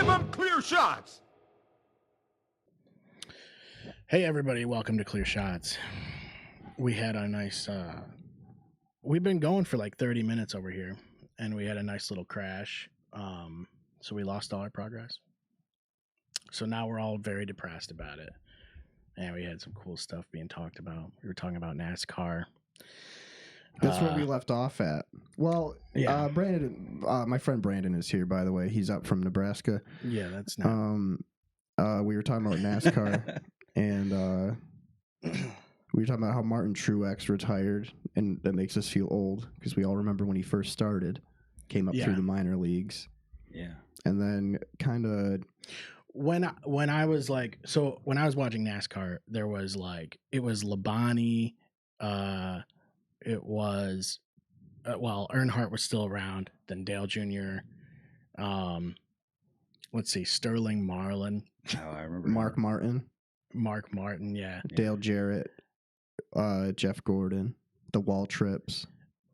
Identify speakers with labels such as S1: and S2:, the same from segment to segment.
S1: Maximum clear shots.
S2: Hey everybody, welcome to Clear Shots. We had a nice we've been going for like 30 minutes over here and we had a nice little crash. So we lost all our progress. So now we're all very depressed about it. And we had some cool stuff being talked about. We were talking about NASCAR.
S3: That's where we left off at. Well,
S2: yeah.
S3: Brandon, my friend Brandon is here, by the way. He's up from Nebraska.
S2: Yeah, that's not.
S3: We were talking about NASCAR, and we were talking about how Martin Truex retired, and that makes us feel old because we all remember when he first started, came up through the minor leagues.
S4: Yeah,
S3: and then kind of
S2: when I was like, so when I was watching NASCAR, there was like it was Labonte, it was Earnhardt was still around, then Dale Jr. Let's see, Sterling Marlin.
S4: Oh, I remember
S3: Mark Martin,
S2: yeah.
S3: Dale Jarrett, Jeff Gordon, the Waltrips.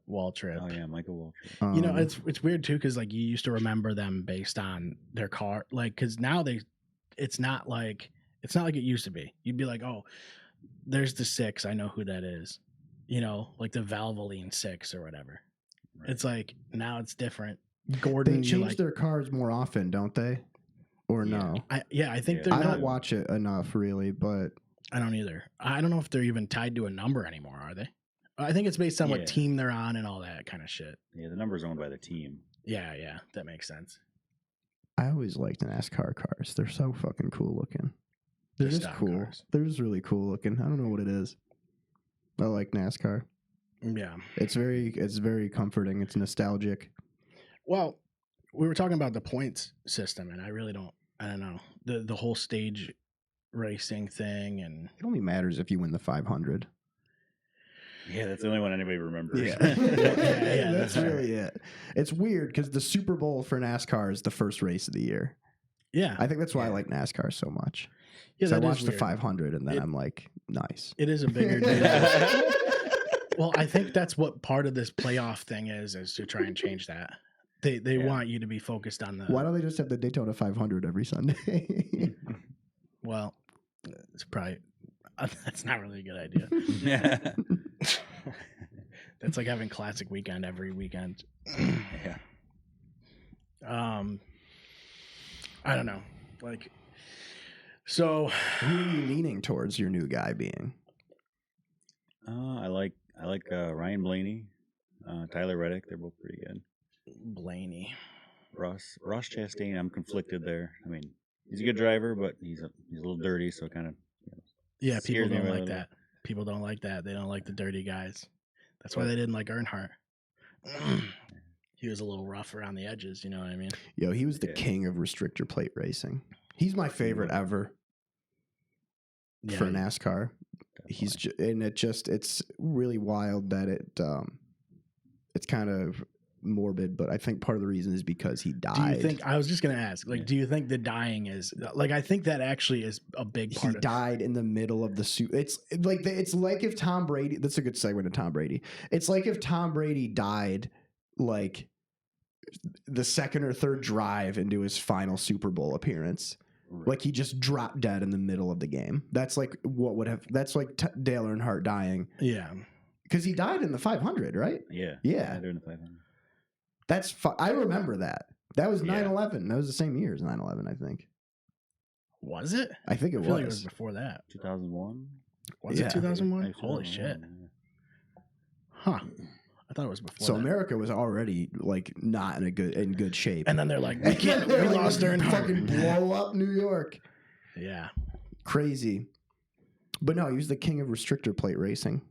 S2: Oh
S4: yeah, Michael Waltrip.
S2: You know, it's weird too because like you used to remember them based on their car, like because now it's not like it used to be. You'd be like, oh, there's the 6, I know who that is. You know, like the Valvoline 6 or whatever. Right. It's like now it's different. Gordon,
S3: they change their cars more often, don't they? Or no?
S2: I think they're.
S3: I don't watch it enough, really, but
S2: I don't either. I don't know if they're even tied to a number anymore. Are they? I think it's based on what team they're on and all that kind of shit.
S4: Yeah, the number's owned by the team.
S2: Yeah, that makes sense.
S3: I always liked NASCAR cars. They're so fucking cool looking. They're just cool. Cars. They're just really cool looking. I don't know what it is. I like NASCAR.
S2: Yeah.
S3: It's very comforting. It's nostalgic.
S2: Well, we were talking about the points system, and I don't know. The whole stage racing thing, and
S3: it only matters if you win the 500.
S4: Yeah, that's the only one anybody remembers.
S3: Yeah, that's really it. It's weird because the Super Bowl for NASCAR is the first race of the year.
S2: Yeah,
S3: I think that's why I like NASCAR so much.
S2: Yeah,
S3: I watched the 500 and then I'm like, nice.
S2: It is a bigger deal. Well, I think that's what part of this playoff thing is to try and change that. They want you to be focused on the.
S3: Why don't they just have the Daytona 500 every Sunday?
S2: Well, it's probably that's not really a good idea.
S4: Yeah.
S2: That's like having Classic Weekend every weekend.
S4: Yeah.
S2: I don't know. Like, so
S3: who are you leaning towards your new guy being?
S4: I like Ryan Blaney, Tyler Reddick. They're both pretty good.
S2: Blaney,
S4: Ross Chastain. I'm conflicted there. I mean, he's a good driver, but he's a little dirty, so kind of.
S2: Yeah, people don't like that. People don't like that. They don't like the dirty guys. That's why they didn't like Earnhardt. He was a little rough around the edges, you know what I mean?
S3: Yo, he was the king of restrictor plate racing. He's my favorite ever for NASCAR. Definitely. It's really wild that it's kind of morbid, but I think part of the reason is because he died.
S2: Do you think, I was just going to ask, like, do you think the dying is, like, I think that actually is a big part
S3: He died in the middle of the suit. It's like if Tom Brady, that's a good segue to Tom Brady. It's like if Tom Brady died, like, the second or third drive into his final Super Bowl appearance. Right. Like he just dropped dead in the middle of the game. That's like that's like Dale Earnhardt dying.
S2: Yeah.
S3: Because he died in the 500, right?
S4: Yeah.
S3: Yeah.
S4: During the 500.
S3: That's I remember that. That was 9/11. That was the same year as 9/11, I think.
S2: Was it?
S3: I think it was.
S2: Like it was before that.
S4: 2001?
S2: Was it 2001? Holy shit. Huh. I thought it was before.
S3: So
S2: that.
S3: America was already like not in good shape.
S2: And then they're like, we lost Earnhardt.
S3: Fucking blow up New York.
S2: Yeah.
S3: Crazy. But no, he was the king of restrictor plate racing.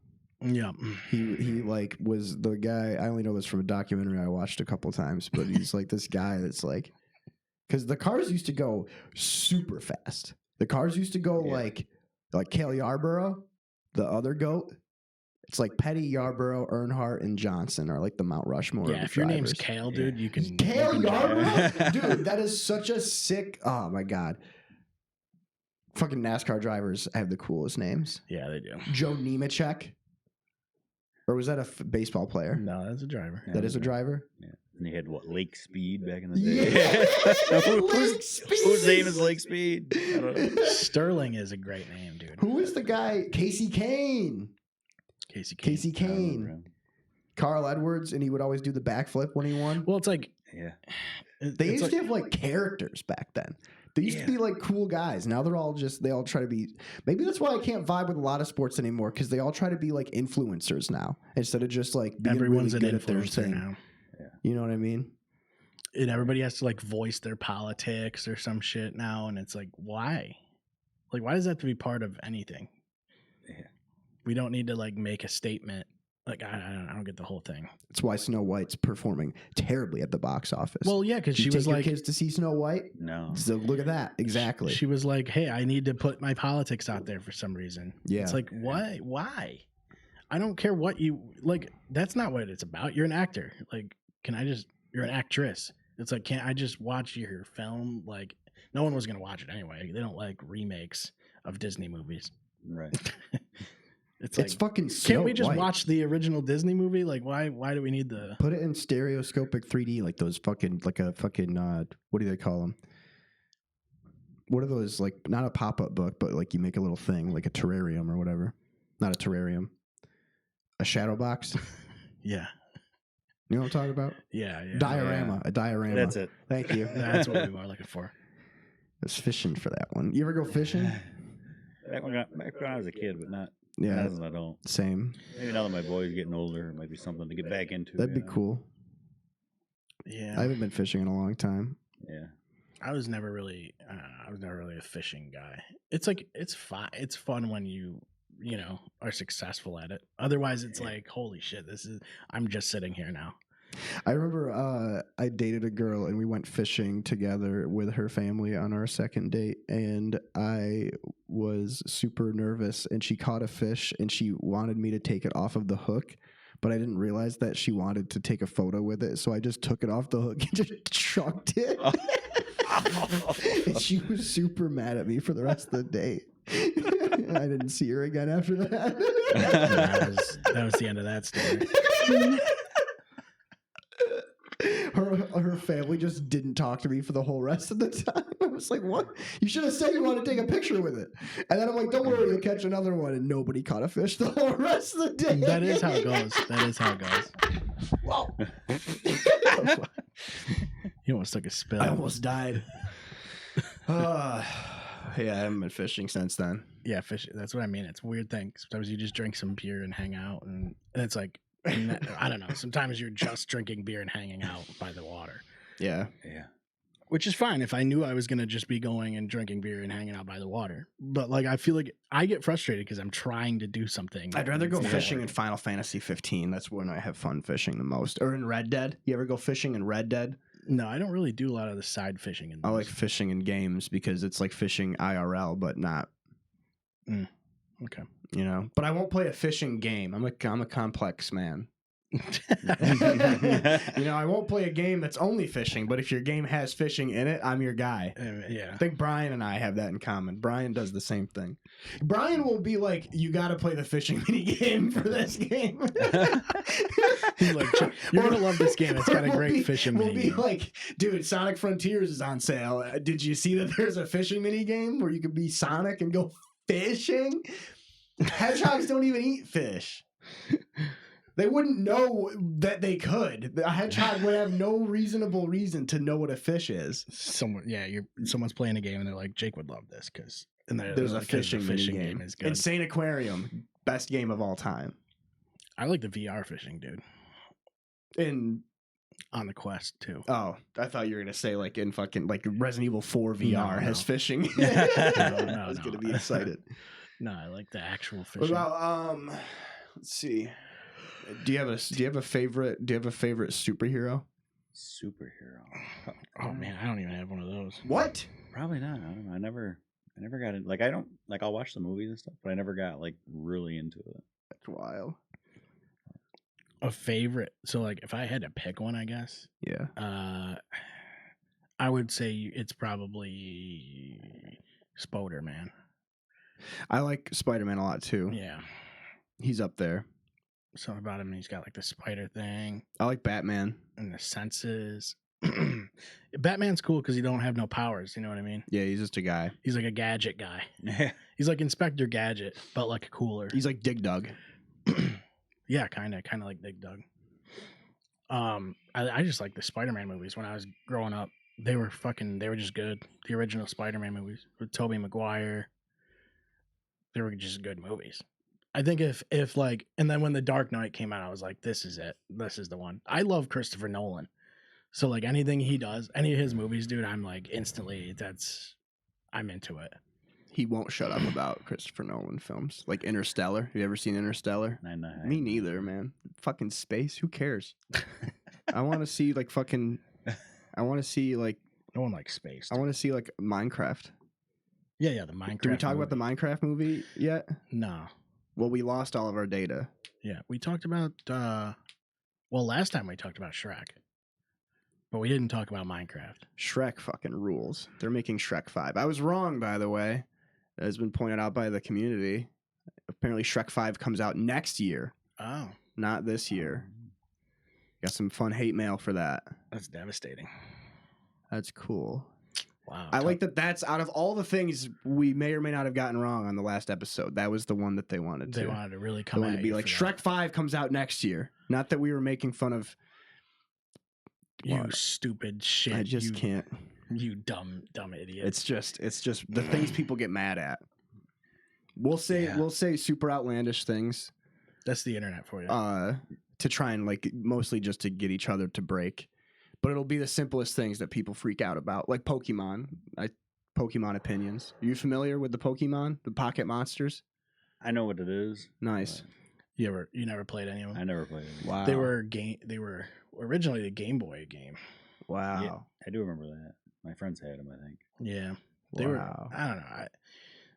S2: Yeah.
S3: He like was the guy. I only know this from a documentary I watched a couple times, but he's like this guy that's like, because the cars used to go super fast. The cars used to go like Cale Yarborough, the other GOAT. It's like Petty, Yarborough, Earnhardt, and Johnson are like the Mount Rushmore.
S2: Yeah, if your name's Cale, dude, you can.
S3: Cale Yarborough? Dude, that is such a sick. Oh, my God. Fucking NASCAR drivers have the coolest names.
S2: Yeah, they do.
S3: Joe Nemechek. Or was that a baseball player?
S2: No, that's a driver.
S4: Yeah,
S3: That is a driver?
S4: Yeah. And they had what, Lake Speed back in the day?
S3: Yeah.
S4: Whose
S3: Lake Speed.
S4: name is Lake Speed? I don't know.
S2: Sterling is a great name, dude.
S3: Who is the guy? Casey Kane.
S2: Casey Kane.
S3: Casey
S4: I don't remember
S3: Kane.
S4: him.
S3: Carl Edwards, and he would always do the backflip when he won.
S2: Well, it's like
S4: Yeah.
S3: They used to have like characters back then. They used to be like cool guys. Now they're all they all try to be. Maybe that's why I can't vibe with a lot of sports anymore, because they all try to be like influencers now instead of just like being
S2: everyone's
S3: really
S2: an
S3: good at their
S2: influencer
S3: thing.
S2: now,
S3: You know what I mean?
S2: and everybody has to like voice their politics or some shit now, and it's like, why? Like, why does that have to be part of anything?
S4: Yeah.
S2: We don't need to like make a statement. Like, I don't get the whole thing.
S3: That's why Snow White's performing terribly at the box office.
S2: Well, yeah, because
S3: Did you
S2: she was
S3: take your
S2: like,
S3: kids to see Snow White.
S4: No.
S3: So look at that. Exactly.
S2: She was like, hey, I need to put my politics out there for some reason.
S3: Yeah.
S2: It's like, why? Why? I don't care what you like. That's not what it's about. You're an actor. Like, you're an actress. It's like, can't I just watch your film? Like, no one was going to watch it anyway. They don't like remakes of Disney movies.
S4: Right.
S2: It's
S3: It's
S2: like,
S3: fucking Snow
S2: can't we just
S3: White.
S2: watch the original Disney movie? Like, why do we need the...
S3: Put it in stereoscopic 3D, like those fucking, like a fucking, what do they call them? What are those, like, not a pop-up book, but like you make a little thing, like a terrarium or whatever. Not a terrarium. A shadow box.
S2: Yeah.
S3: You know what I'm talking about?
S2: Yeah.
S3: Diorama. A diorama.
S4: That's it.
S3: Thank you.
S2: That's what we were looking for.
S3: I was fishing for that one. You ever go fishing?
S4: Back when I was a kid, but not
S3: Yeah.
S4: as an adult.
S3: Same.
S4: Maybe now that my boy's getting older, it might be something to get back into.
S3: That'd be
S4: you know?
S3: cool.
S2: Yeah.
S3: I haven't been fishing in a long time.
S4: Yeah.
S2: I was never really a fishing guy. It's like, it's fun. It's fun when you are successful at it. Otherwise it's like, holy shit, I'm just sitting here now.
S3: I remember I dated a girl and we went fishing together with her family on our second date, and I was super nervous, and she caught a fish and she wanted me to take it off of the hook, but I didn't realize that she wanted to take a photo with it, so I just took it off the hook and just chucked it. And she was super mad at me for the rest of the date. And I didn't see her again after that.
S2: That was the end of that story.
S3: Her family just didn't talk to me for the whole rest of the time. I was like, what? You should have said you wanted to take a picture with it. And then I'm like, don't worry, you'll catch another one. And nobody caught a fish the whole rest of the day.
S2: That is how it goes.
S3: Whoa.
S2: You almost took a spill.
S3: I almost died. Yeah, I haven't been fishing since then.
S2: Yeah, fishing. That's what I mean. It's a weird thing. Sometimes you just drink some beer and hang out, and it's like, I don't know. Sometimes you're just drinking beer and hanging out by the water.
S3: Yeah.
S4: Yeah.
S2: Which is fine if I knew I was going to just be going and drinking beer and hanging out by the water. But like, I feel like I get frustrated because I'm trying to do something.
S3: I'd rather go
S2: It's not
S3: fishing in
S2: working.
S3: Final Fantasy 15. That's when I have fun fishing the most. Or in Red Dead. You ever go fishing in Red Dead?
S2: No, I don't really do a lot of the side fishing. In
S3: I like
S2: those.
S3: fishing in games because it's like fishing IRL, but not.
S2: Okay.
S3: You know, but I won't play a fishing game. I'm a complex man. I won't play a game that's only fishing, but if your game has fishing in it, I'm your guy.
S2: Yeah.
S3: I think Brian and I have that in common. Brian does the same thing. Brian will be like, you got to play the fishing mini game for this game.
S2: He's like, you're going to love this game. It's got a great fishing
S3: We'll
S2: mini
S3: be
S2: game.
S3: like, dude, Sonic Frontiers is on sale. Did you see that there's a fishing mini game where you can be Sonic and go fishing? Hedgehogs don't even eat fish. They wouldn't know that they could. A hedgehog would have no reasonable reason to know what a fish is.
S2: Someone's playing a game and they're like, Jake would love this because
S3: There's a
S2: like,
S3: fishing
S2: game is good.
S3: Insane Aquarium, best game of all time.
S2: I like the VR fishing, dude.
S3: In
S2: On the Quest too.
S3: Oh, I thought you were gonna say like in fucking like Resident Evil 4 VR has fishing.
S2: No,
S3: I was gonna be
S2: no.
S3: excited.
S2: No, I like the actual
S3: What
S2: fishing.
S3: about let's see. Do you have a favorite superhero?
S4: Superhero.
S2: Oh man, I don't even have one of those.
S3: What?
S4: Probably not. I don't know. I never got it. Like I don't like. I'll watch the movies and stuff, but I never got like really into it.
S3: That's wild.
S2: A favorite. So like, if I had to pick one, I guess.
S3: Yeah.
S2: I would say it's probably Spoder, man.
S3: I like Spider-Man a lot too.
S2: Yeah.
S3: He's up there.
S2: Something about him. He's got like the spider thing
S3: I like Batman.
S2: and the senses. Batman's cool because he don't have no powers. You know what I mean?
S3: Yeah, he's just a guy.
S2: He's like a gadget guy.
S4: Yeah.
S2: He's like Inspector Gadget, but like cooler.
S3: He's like Dig Dug.
S2: Yeah, kind of like Big Doug. I just like the Spider-Man movies when I was growing up. They were just good. The original Spider-Man movies with Tobey Maguire. They were just good movies. I think if like, and then when The Dark Knight came out, I was like, this is it. This is the one. I love Christopher Nolan. So like anything he does, any of his movies, dude, I'm like instantly, I'm into it.
S3: He won't shut up about Christopher Nolan films. Like Interstellar. Have you ever seen Interstellar? Me neither, man. Fucking space. Who cares? I want to see like fucking. I want to see like.
S2: No one likes space.
S3: I want to see like Minecraft.
S2: Yeah, the Minecraft.
S3: Did we talk about the Minecraft movie yet?
S2: No.
S3: Well, we lost all of our data.
S2: Yeah, we talked about. Last time we talked about Shrek, but we didn't talk about Minecraft.
S3: Shrek fucking rules. They're making Shrek 5. I was wrong, by the way. It has been pointed out by the community. Apparently, Shrek 5 comes out next year.
S2: Oh,
S3: Not this year. Got some fun hate mail for that.
S2: that's devastating.
S3: That's cool.
S2: Wow.
S3: I like that that's out of all the things we may or may not have gotten wrong on the last episode. That was the one that they wanted to.
S2: They wanted to really
S3: They
S2: come
S3: wanted
S2: at
S3: to be
S2: you
S3: like,
S2: for
S3: Shrek 5 comes out next year. Not that we were making fun of.
S2: You
S3: Well,
S2: stupid shit.
S3: I just can't.
S2: You dumb idiot.
S3: It's just the things people get mad at. We'll say super outlandish things
S2: That's the internet for you.
S3: to try and like mostly just to get each other to break. But it'll be the simplest things that people freak out about, like Pokemon. Pokemon opinions. Are you familiar with the Pokemon, the Pocket Monsters?
S4: I know what it is.
S3: Nice.
S2: You never played any of them?
S4: I never played it.
S3: Wow.
S2: They were originally the Game Boy game.
S3: Wow.
S4: Yeah, I do remember that. My friends had them, I think.
S2: Yeah. They
S3: Wow.
S2: were, I don't know.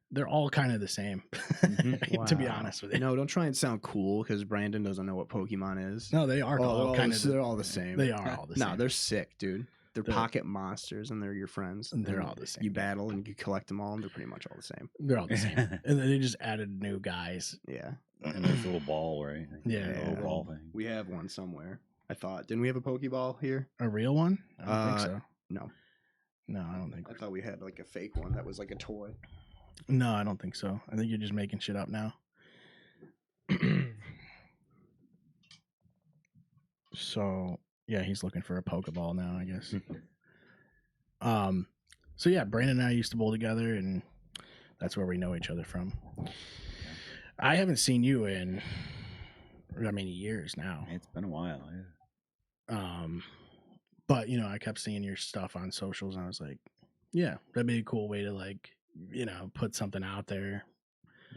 S2: They're all kind of the same,
S3: Mm-hmm.
S2: to be honest with you.
S3: No, don't try and sound cool because Brandon doesn't know what Pokemon is.
S2: No, they are all kind of.
S3: They're all the same.
S2: They are all the same.
S3: No, they're sick, dude. They're
S2: They're-
S3: pocket monsters, and they're your friends.
S2: They're
S3: and
S2: all the same.
S3: You battle and you collect them all, and they're pretty much all the same.
S2: They're all the same. And then they just added new guys.
S3: Yeah.
S4: And there's a little ball, right?
S2: Yeah,
S4: A little ball thing.
S3: We have one somewhere. I thought. Didn't we have a Pokeball here?
S2: A real one? I don't think so.
S3: No.
S2: No, I don't think.
S3: I thought we had like a fake one that was like a toy.
S2: No, I don't think so. I think you're just making shit up now. So yeah, he's looking for a Pokeball now, I guess. So yeah, Brandon and I used to bowl together, and that's where we know each other from. I haven't seen you in, years now.
S4: It's been a while. Yeah.
S2: But you know, I kept seeing your stuff on socials, and I was like, yeah, that'd be a cool way to like, put something out there.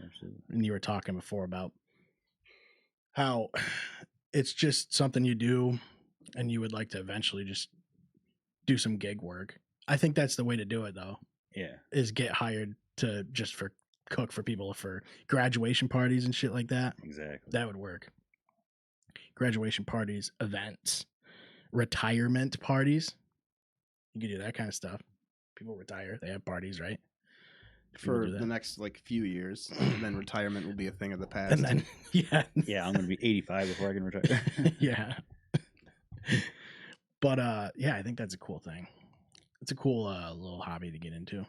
S4: Absolutely.
S2: And you were talking before about how it's just something you do and you would like to eventually just do some gig work. I think that's the way to do it though,
S4: Yeah.
S2: is get hired to just for cook for people for graduation parties and shit like that.
S4: Exactly.
S2: That would work. Graduation parties, events, retirement parties. You could do that kind of stuff. People retire, they have parties, right? People
S3: For
S2: do that.
S3: the next like few years, and then retirement will be a thing of the past.
S2: And then
S4: Yeah, I'm gonna be 85 before I can retire.
S2: yeah. But yeah, I think that's a cool thing. It's a cool little hobby to get into.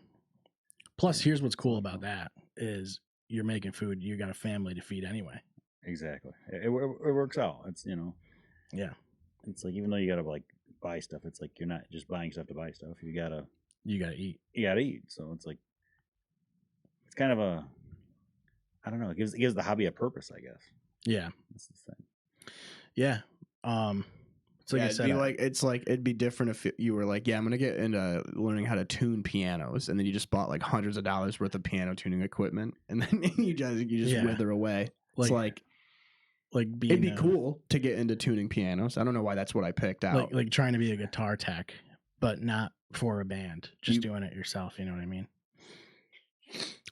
S2: Plus, here's what's cool about that is you're making food. You got a family to feed anyway.
S4: Exactly. It works out. It's
S2: Yeah.
S4: It's like even though you gotta like buy stuff, it's like you're not just buying stuff to buy stuff. You gotta
S2: eat.
S4: eat. So it's like it's kind of a I don't know. It gives the hobby a purpose, I guess.
S2: Yeah.
S4: That's the thing.
S2: Yeah. So like I said,
S3: it'd be different if you were like, yeah, I'm gonna get into learning how to tune pianos, and then you just bought like hundreds of dollars worth of piano tuning equipment, and then you just
S2: Yeah.
S3: wither away. It's like
S2: being
S3: it'd be cool to get into tuning pianos. I don't know why that's what I picked out.
S2: like trying to be a guitar tech, but not for a band. Just doing it yourself. You know what I mean?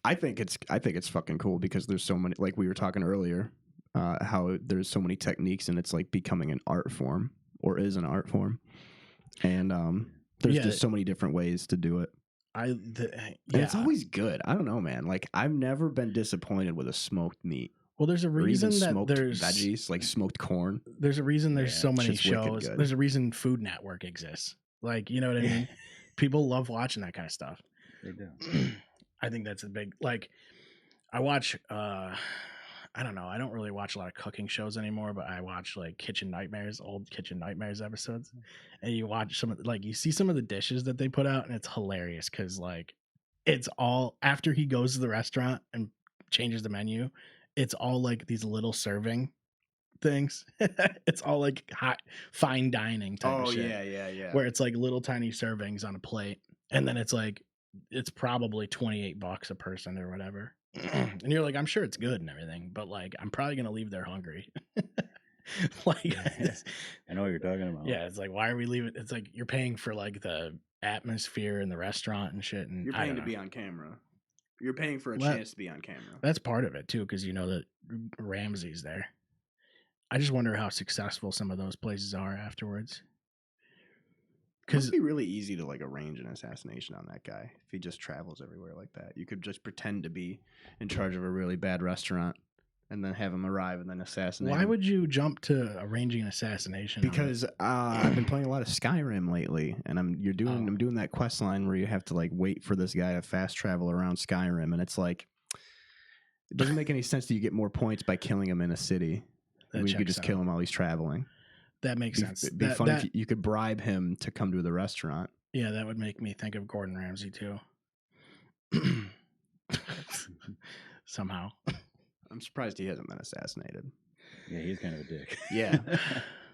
S3: I think it's fucking cool because there's so many, like we were talking earlier, how there's so many techniques and it's like becoming an art form or is an art form, and there's just so many different ways to do it.
S2: And
S3: it's always good. I don't know, man. Like I've never been disappointed with a smoked meat.
S2: Well, there's a
S3: Or even
S2: reason that
S3: smoked
S2: there's
S3: veggies, like smoked corn.
S2: there's a reason there's
S4: Yeah,
S2: so many
S3: shit's wicked
S2: shows.
S3: good.
S2: There's a reason Food Network exists. Like, you know what I mean? People love watching that kind of stuff.
S4: They do.
S2: I think that's a big like. I watch. I don't know. I don't really watch a lot of cooking shows anymore, but I watch like Kitchen Nightmares, old Kitchen Nightmares episodes, and you watch some of like you see some of the dishes that they put out, and it's hilarious because like it's all after he goes to the restaurant and changes the menu, it's all like these little serving things. It's all like hot fine dining type of shit.
S3: yeah.
S2: Where it's like little tiny servings on a plate, and then it's like it's probably $28 a person or whatever. And you're like, I'm sure it's good and everything, but like I'm probably gonna leave there hungry. Like
S4: I know what you're talking about.
S2: yeah, it's like why are we leaving? It's like you're paying for like the atmosphere in the restaurant and shit, and
S3: You're
S2: I
S3: paying
S2: don't
S3: to
S2: know.
S3: be on camera. You're paying for a
S2: Well,
S3: chance to be on camera.
S2: That's part of it too, because you know that Ramsay's there. I just wonder how successful some of those places are afterwards.
S3: It must
S2: Because
S3: be really easy to like arrange an assassination on that guy if he just travels everywhere like that. You could just pretend to be in charge of a really bad restaurant and then have him arrive and then assassinate
S2: why
S3: him.
S2: would you jump to arranging an assassination?
S3: Because I've been playing a lot of Skyrim lately, and I'm
S2: Oh.
S3: doing that quest line where you have to like wait for this guy to fast travel around Skyrim, and it's like it doesn't make any sense that you get more points by killing him in a city.
S2: That
S3: You could
S2: checks
S3: just
S2: out.
S3: kill him while he's traveling.
S2: That makes sense.
S3: It'd be
S2: That-
S3: fun
S2: that-
S3: if you could bribe him to come to the restaurant.
S2: Yeah, that would make me think of Gordon Ramsay too. Somehow.
S3: I'm surprised he hasn't been assassinated.
S4: Yeah, he's kind of a dick.
S3: Yeah.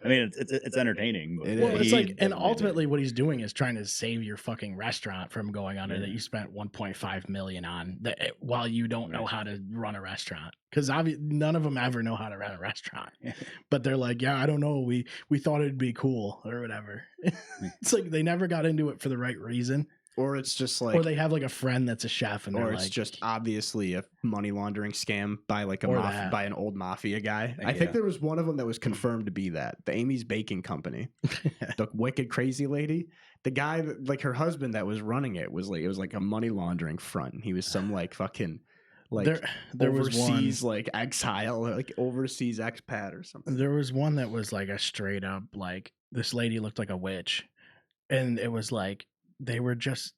S4: I mean, it's entertaining. But
S3: It
S2: Well,
S3: is.
S2: it's
S4: he
S2: like, and
S4: definitely
S2: ultimately, what he's doing is trying to save your fucking restaurant from going under that
S4: Yeah.
S2: you spent 1.5 million on, while you don't know
S4: Right.
S2: how to run a restaurant. Because none of them ever know how to run a restaurant. But they're like, yeah, I don't know. We thought it'd be cool or whatever. It's like they never got into it for the right reason,
S3: Or it's just like,
S2: or they have like a friend that's a chef, and
S3: or
S2: they're
S3: it's
S2: like,
S3: just obviously a money laundering scam by like a
S2: Or that.
S3: by an old mafia guy. I
S4: Yeah.
S3: think there was one of them that was confirmed to be that the Amy's Baking Company, the wicked crazy lady. The guy, like her husband, that was running it was like a money laundering front. He was some like fucking like
S2: there was one.
S3: overseas like exile, like overseas expat or something.
S2: There was one that was like a straight up like this lady looked like a witch, and it was like they were just.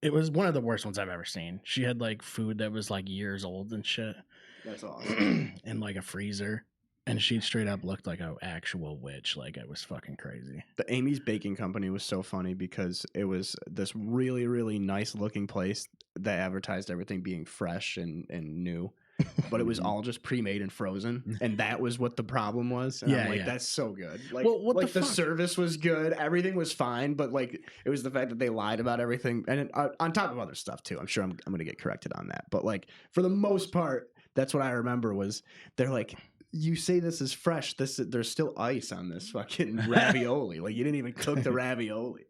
S2: It was one of the worst ones I've ever seen. She had like food that was like years old and shit,
S3: That's awesome.
S2: in like a freezer, and she straight up looked like an actual witch. Like it was fucking crazy.
S3: The Amy's Baking Company was so funny because it was this really, really nice looking place that advertised everything being fresh and new, but it was all just pre-made and frozen, and that was what the problem was. And
S2: Yeah,
S3: I'm like,
S2: yeah.
S3: that's so good. Like,
S2: Well, what the
S3: like the
S2: fuck?
S3: service was good, everything was fine, but like it was the fact that they lied about everything, and on top of other stuff too. I'm sure I'm going to get corrected on that, but like for the most part, that's what I remember was they're like, you say this is fresh. There's still ice on this fucking ravioli. Like you didn't even cook the ravioli.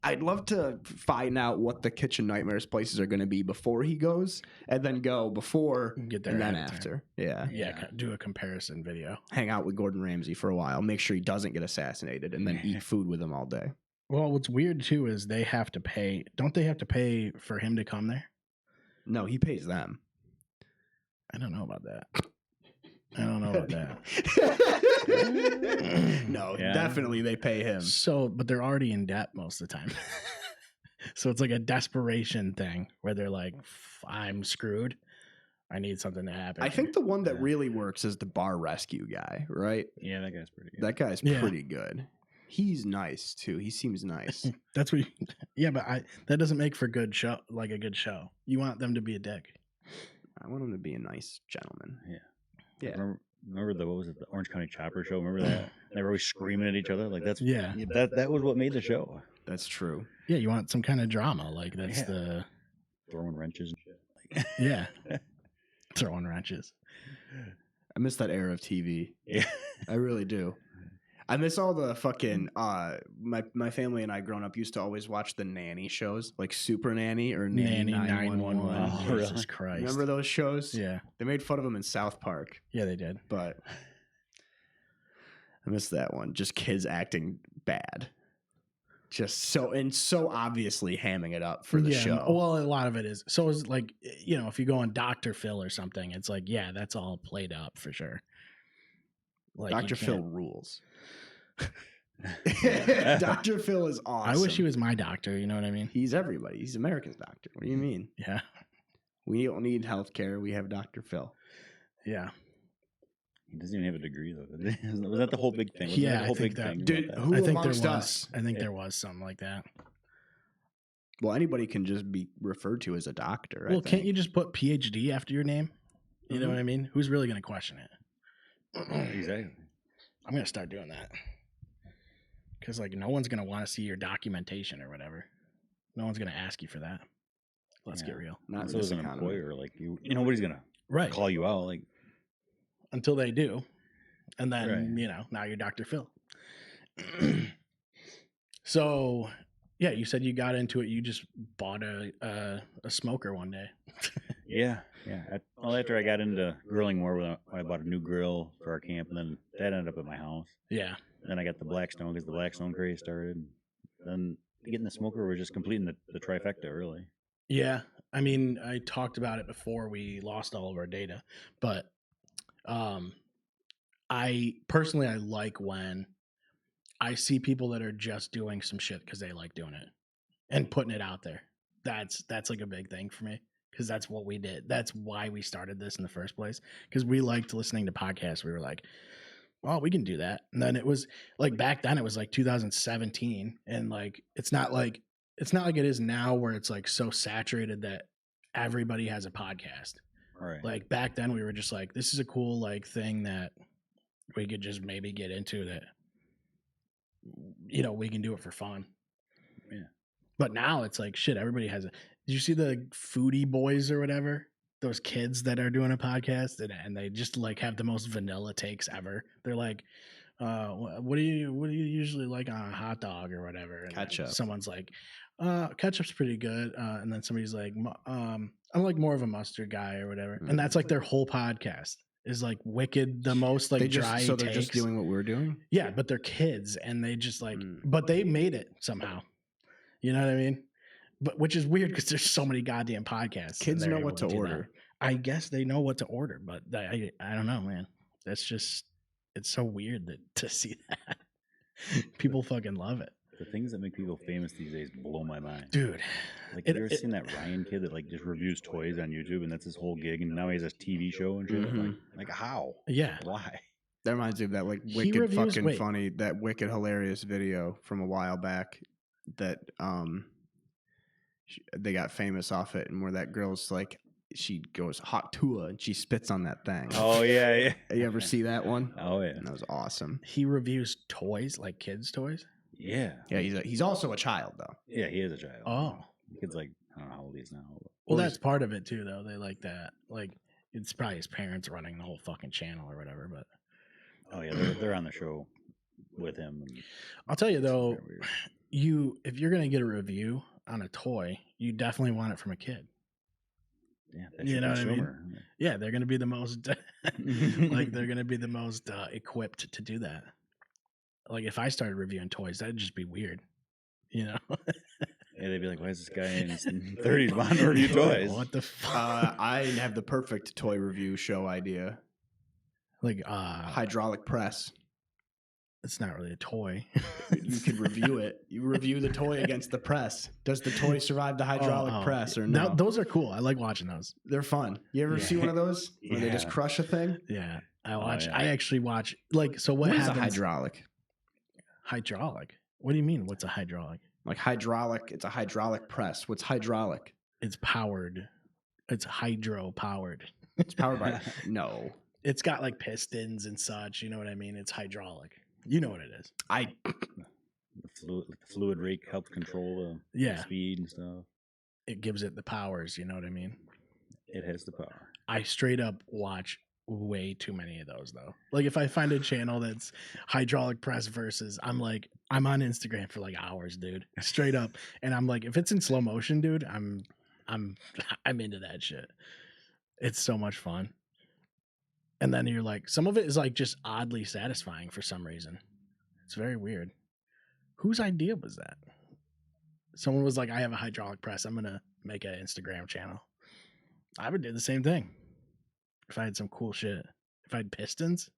S3: I'd love to find out what the Kitchen Nightmares places are going to be before he goes, and then go before
S2: Get there
S3: and then
S2: ahead of time.
S3: after. Yeah.
S2: Yeah, do a comparison video.
S3: Hang out with Gordon Ramsay for a while. Make sure he doesn't get assassinated, and then eat food with him all day.
S2: Well, what's weird too is they have to pay. Don't they have to pay for him to come there?
S3: No, he pays them.
S2: I don't know about that. I don't know about that.
S3: No,
S4: Yeah.
S3: definitely they pay him.
S2: So, but they're already in debt most of the time. So it's like a desperation thing where they're like, I'm screwed. I need something to happen.
S3: I think the one that
S4: Yeah.
S3: really works is the bar rescue guy, right?
S4: Yeah, that guy's pretty good.
S3: That guy's
S2: Yeah.
S3: pretty good. He's nice too. He seems nice.
S2: that's what. Yeah, but that doesn't make for good show. Like a good show. You want them to be a dick.
S3: I want him to be a nice gentleman.
S4: Yeah.
S3: Yeah.
S4: Remember the what was it? The Orange County Chopper show. Remember that? They were always screaming at each other. Like that's
S2: Yeah.
S4: that was what made the show.
S3: That's true.
S2: Yeah, you want some kind of drama. Like that's
S4: Yeah.
S2: the
S4: Throwing wrenches and shit. Like,
S2: yeah. Throwing wrenches.
S3: I miss that era of TV.
S4: yeah.
S3: I really do. I miss all the fucking my family and I growing up used to always watch the nanny shows, like Super Nanny or Nanny 911.
S4: Oh,
S2: Jesus
S4: really?
S2: Christ.
S3: Remember those shows?
S2: Yeah.
S3: They made fun of them in South Park,
S2: Yeah, they did.
S3: but I miss that one. Just kids acting bad. just so obviously hamming it up for the show.
S2: Well, a lot of it is. So is like, if you go on Dr. Phil or something, it's like, yeah, that's all played up for sure. Like
S3: Dr. Phil rules.
S4: Yeah.
S3: Dr. Phil is awesome.
S2: I wish he was my doctor. You know what I mean?
S3: He's everybody. He's America's doctor. What do you mean?
S2: Yeah.
S3: We don't need healthcare. We have Dr. Phil.
S2: Yeah.
S4: He doesn't even have a degree though. Was that the whole big thing?
S2: Yeah,
S4: the whole
S2: I think
S4: big
S2: that-
S4: thing.
S3: Dude,
S4: about that?
S3: who
S2: I think
S3: amongst
S2: there was.
S3: us?
S2: I think there was something like that.
S3: Well, anybody can just be referred to as a doctor.
S2: Well, can't you just put PhD after your name? You know what I mean? Who's really going to question it?
S4: Exactly.
S2: I'm going to start doing that. Because, like, no one's going to want to see your documentation or whatever. No one's going to ask you for that. Let's get real.
S3: Not
S4: So as an employer, like nobody's gonna
S2: Right.
S4: call you out. Like
S2: Until they do. And then,
S4: Right.
S2: Now you're Dr. Phil. So, yeah, you said you got into it. You just bought a smoker one day.
S4: yeah. Well, after I got into grilling more, I bought a new grill for our camp, and then that ended up at my house.
S2: Yeah.
S4: And then I got the Blackstone because the Blackstone craze started. And then getting the smoker was just completing the trifecta, really.
S2: Yeah. I mean, I talked about it before we lost all of our data, but I personally like when I see people that are just doing some shit because they like doing it and putting it out there. That's like a big thing for me because that's what we did. That's why we started this in the first place because we liked listening to podcasts. We were like, well, we can do that. And then it was like back then it was like 2017 and like it's not like it is now where it's like so saturated that everybody has a podcast.
S4: Right.
S2: Like back then we were just like, this is a cool like thing that we could just maybe get into that, we can do it for fun.
S4: Yeah.
S2: But now it's like, shit, everybody has it. Did you see the Foodie Boys or whatever? Those kids that are doing a podcast and they just like have the most vanilla takes ever. They're like, what do you usually like on a hot dog or whatever? And
S3: Ketchup.
S2: Someone's like, ketchup's pretty good. And then somebody's like, I'm like more of a mustard guy or whatever. And that's like their whole podcast is like wicked, the most like dry
S3: So they're
S2: takes.
S3: just doing what we're doing?
S2: Yeah, but they're kids and they just like, but they made it somehow. You know what I mean? But which is weird because there's so many goddamn podcasts.
S3: Kids know what to order.
S2: I guess they know what to order, but I don't know, man. That's just, it's so weird to see that. People fucking love it.
S4: The things that make people famous these days blow my mind.
S2: Dude.
S4: Like, have you ever seen that Ryan kid that like just reviews toys on YouTube and that's his whole gig and now he has a TV show and shit? Like how?
S2: Yeah.
S4: Why?
S3: That reminds me of that like wicked funny, that wicked hilarious video from a while back that they got famous off it, and where that girl's like, she goes hot tua and she spits on that thing.
S4: Oh yeah.
S3: You ever see that one?
S4: Oh yeah.
S3: That was awesome.
S2: He reviews toys, like kids' toys.
S4: Yeah.
S3: Yeah, he's also a child though.
S4: Yeah, he is a child.
S2: Oh.
S4: The kid's like, I don't know how old he is now.
S2: Well, that's part of it too, though. They like that. Like, it's probably his parents running the whole fucking channel or whatever. But
S4: oh yeah, they're on the show with him. And
S2: I'll tell you though, if you're gonna get a review on a toy, you definitely want it from a kid.
S4: Yeah, that's
S2: you know what
S4: consumer.
S2: I mean? Yeah, they're gonna be the most like they're gonna be the most equipped to do that. Like if I started reviewing toys, that'd just be weird, you know.
S3: Yeah,
S4: they'd be like, "Why is this guy in his 30s wanting to review toys?"
S2: What the fuck?
S3: I have the perfect toy review show idea.
S2: Like
S3: hydraulic press.
S2: It's not really a toy.
S3: You could review it. You review the toy against the press. Does the toy survive the hydraulic press or no?
S2: Those are cool. I like watching those.
S3: They're fun. You ever see one of those where they just crush a thing?
S2: Yeah, I watch. I actually watch. Like, so what happens?
S3: Is a hydraulic?
S2: Hydraulic. What do you mean? What's a hydraulic?
S3: Like hydraulic. It's a hydraulic press. What's hydraulic?
S2: It's powered. It's hydro powered.
S3: It's powered by no.
S2: It's got like pistons and such. You know what I mean? It's hydraulic. You know what it is.
S4: The fluid rake helps control the speed and stuff.
S2: It gives it the powers. You know what I mean?
S4: It has the power.
S2: I straight up watch way too many of those though. Like if I find a channel that's hydraulic press versus, I'm on Instagram for like hours, dude. Straight up. And I'm like, if it's in slow motion, dude, I'm into that shit. It's so much fun. And then you're like, some of it is like just oddly satisfying for some reason. It's very weird. Whose idea was that? Someone was like, I have a hydraulic press. I'm going to make an Instagram channel. I would do the same thing. If I had some cool shit. If I had pistons.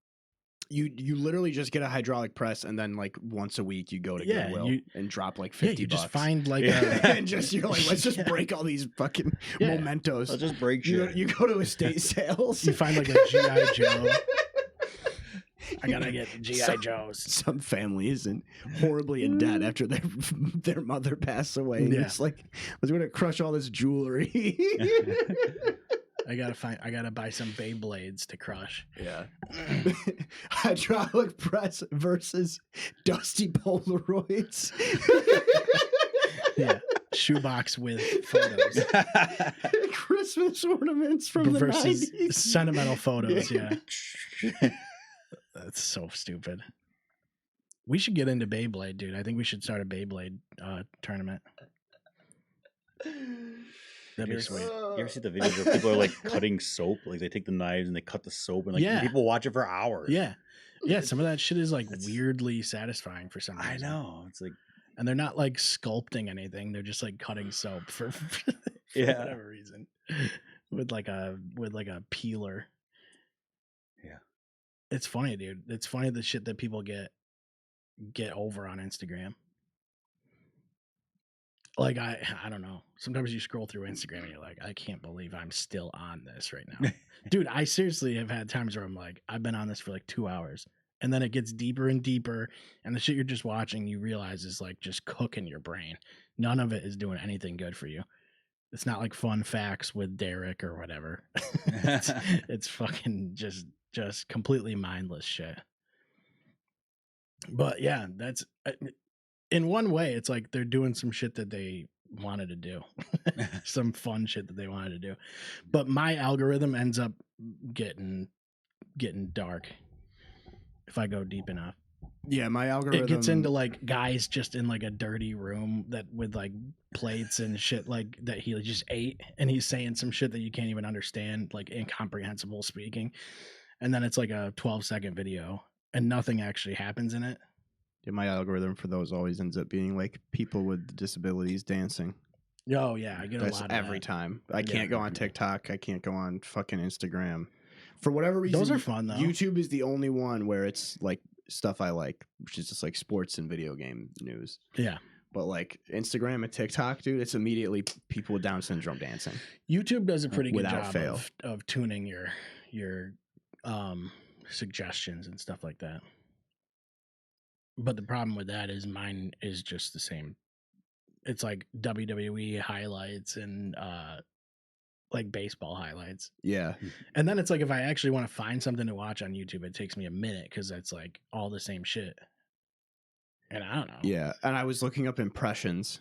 S3: You literally just get a hydraulic press and then like once a week you go to Goodwill and drop like 50
S2: you
S3: bucks.
S2: just find like
S3: and just you're like, let's just break all these fucking mementos.
S4: Let's just break shit.
S3: You go to estate sales.
S2: You find like a G.I. Joe. I gotta get G.I. Joes.
S3: Some family isn't horribly in debt after their mother passed away. And it's like, I was going to crush all this jewelry.
S2: I gotta buy some Beyblades to crush.
S3: Yeah. Hydraulic press versus dusty Polaroids.
S2: Yeah. Shoebox with photos.
S3: Christmas ornaments from the
S2: versus
S3: 90s.
S2: Sentimental photos, yeah. That's so stupid. We should get into Beyblade, dude. I think we should start a Beyblade tournament. That'd be sweet.
S4: You ever see the videos where people are like cutting soap? Like they take the knives and they cut the soap, and like people watch it for hours.
S2: Yeah. Yeah, some of that shit is like weirdly satisfying for some reason.
S4: I know. It's like,
S2: and they're not like sculpting anything. They're just like cutting soap for whatever reason. With like a peeler.
S4: Yeah.
S2: It's funny, dude. It's funny the shit that people get over on Instagram. Like I don't know. Sometimes you scroll through Instagram and you're like, I can't believe I'm still on this right now. Dude, I seriously have had times where I'm like, I've been on this for like 2 hours. And then it gets deeper and deeper. And the shit you're just watching, you realize is like just cooking your brain. None of it is doing anything good for you. It's not like fun facts with Derek or whatever. it's fucking just completely mindless shit. But yeah, that's in one way, it's like they're doing some shit that they wanted to do, some fun shit that they wanted to do. But my algorithm ends up getting dark if I go deep enough.
S3: Yeah, my algorithm.
S2: It gets into like guys just in like a dirty room that with like plates and shit like that he just ate, and he's saying some shit that you can't even understand, like incomprehensible speaking. And then it's like a 12-second video and nothing actually happens in it.
S3: Yeah, my algorithm for those always ends up being like people with disabilities dancing.
S2: Oh yeah, I get a lot of
S3: every
S2: that.
S3: time. I can't go on TikTok. I can't go on fucking Instagram. For whatever reason,
S2: those are fun though.
S3: YouTube is the only one where it's like stuff I like, which is just like sports and video game news.
S2: Yeah.
S3: But like Instagram and TikTok, dude, it's immediately people with Down syndrome dancing.
S2: YouTube does a pretty good
S3: Without
S2: job
S3: fail.
S2: of tuning your suggestions and stuff like that. But the problem with that is mine is just the same. It's like WWE highlights and like baseball highlights.
S3: Yeah.
S2: And then it's like if I actually want to find something to watch on YouTube, it takes me a minute because it's like all the same shit. And I don't know.
S3: Yeah. And I was looking up impressions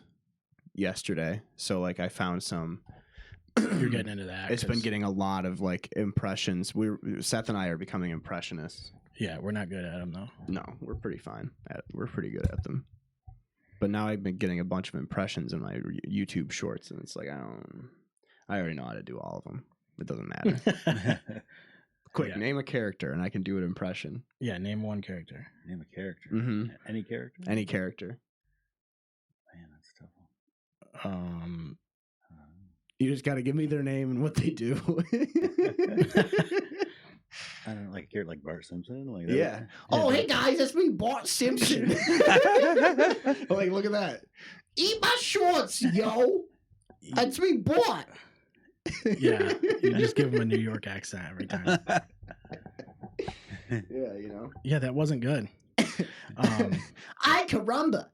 S3: yesterday. So like I found some.
S2: You're getting into that.
S3: It's been getting a lot of like impressions. Seth and I are becoming impressionists.
S2: Yeah, we're not good at them though.
S3: No, we're pretty fine. We're pretty good at them. But now I've been getting a bunch of impressions in my YouTube shorts, and it's like I already know how to do all of them. It doesn't matter. Quick, name a character, and I can do an impression.
S2: Yeah, name one character.
S4: Name a character.
S3: Mm-hmm.
S4: Any character.
S3: Any character.
S4: Man, that's a tough one.
S3: You just got to give me their name and what they do.
S4: I don't know, like a character like Bart Simpson. Like that.
S3: Yeah. Oh, hey guys, that's me, Bart Simpson. Like, look at that. Eat my shorts, yo. That's me, Bart.
S2: Yeah, you just give him a New York accent every time.
S3: Yeah, you know.
S2: Yeah, that wasn't good.
S3: I caramba.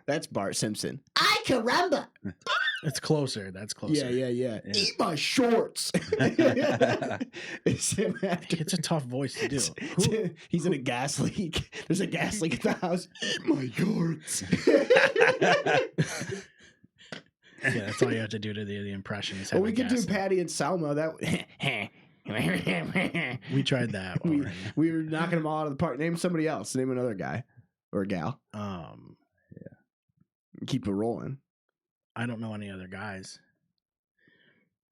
S3: That's Bart Simpson. I caramba.
S2: It's closer. That's closer.
S3: Yeah. Eat my shorts. It's him after.
S2: It's a tough voice to do.
S3: He's in a gas leak. There's a gas leak at the house. Eat my shorts.
S2: Yeah, that's all you have to do to the impression.
S3: Well, we could do Patty and Selma. That
S2: we tried that.
S3: We were knocking them all out of the park. Name somebody else. Name another guy or a gal.
S2: Yeah.
S3: Keep it rolling.
S2: I don't know any other guys.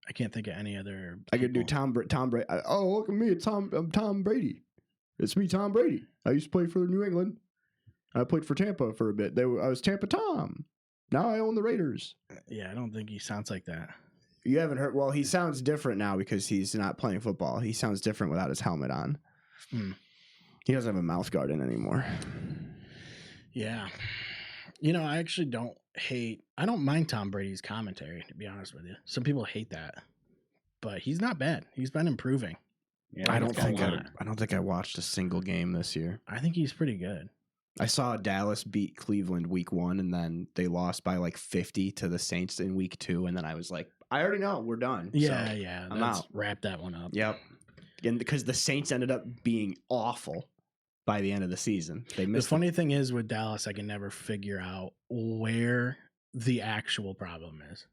S2: I can't think of any other.
S3: I could do Tom Brady. Oh, look at me! I'm Tom Brady. It's me, Tom Brady. I used to play for New England. I played for Tampa for a bit. I was Tampa Tom. Now I own the Raiders.
S2: Yeah, I don't think he sounds like that.
S3: You haven't heard? Well, he sounds different now because he's not playing football. He sounds different without his helmet on. He doesn't have a mouth guard in anymore.
S2: Yeah. You know, I actually I don't mind Tom Brady's commentary, to be honest with you. Some people hate that, but he's not bad. He's been improving.
S4: Yeah,
S3: I
S4: he's
S3: don't
S4: got a
S3: think I watched a single game this year.
S2: I think he's pretty good.
S3: I saw Dallas beat Cleveland week 1, and then they lost by like 50 to the Saints in week 2, and then I was like, I already know we're done.
S2: Yeah,
S3: so
S2: yeah.
S3: I'm
S2: Let's
S3: out.
S2: wrap that one up.
S3: Yep. And because the Saints ended up being awful by the end of the season. They
S2: The
S3: missed
S2: funny thing is with Dallas, I can never figure out where the actual problem is.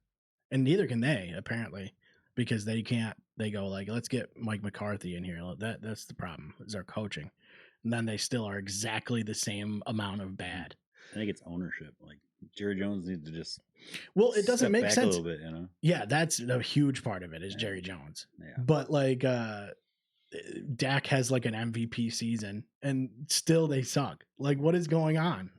S2: And neither can they, apparently, because they go like, let's get Mike McCarthy in here. That's the problem, is our coaching. And then they still are exactly the same amount of bad.
S4: I think it's ownership. Like Jerry Jones needs to just
S2: Well, it doesn't
S4: step
S2: make
S4: back
S2: sense.
S4: a little bit, you know.
S2: Yeah, that's a huge part of it is Jerry Jones.
S4: Yeah.
S2: But like Dak has like an MVP season and still they suck. Like, what is going on?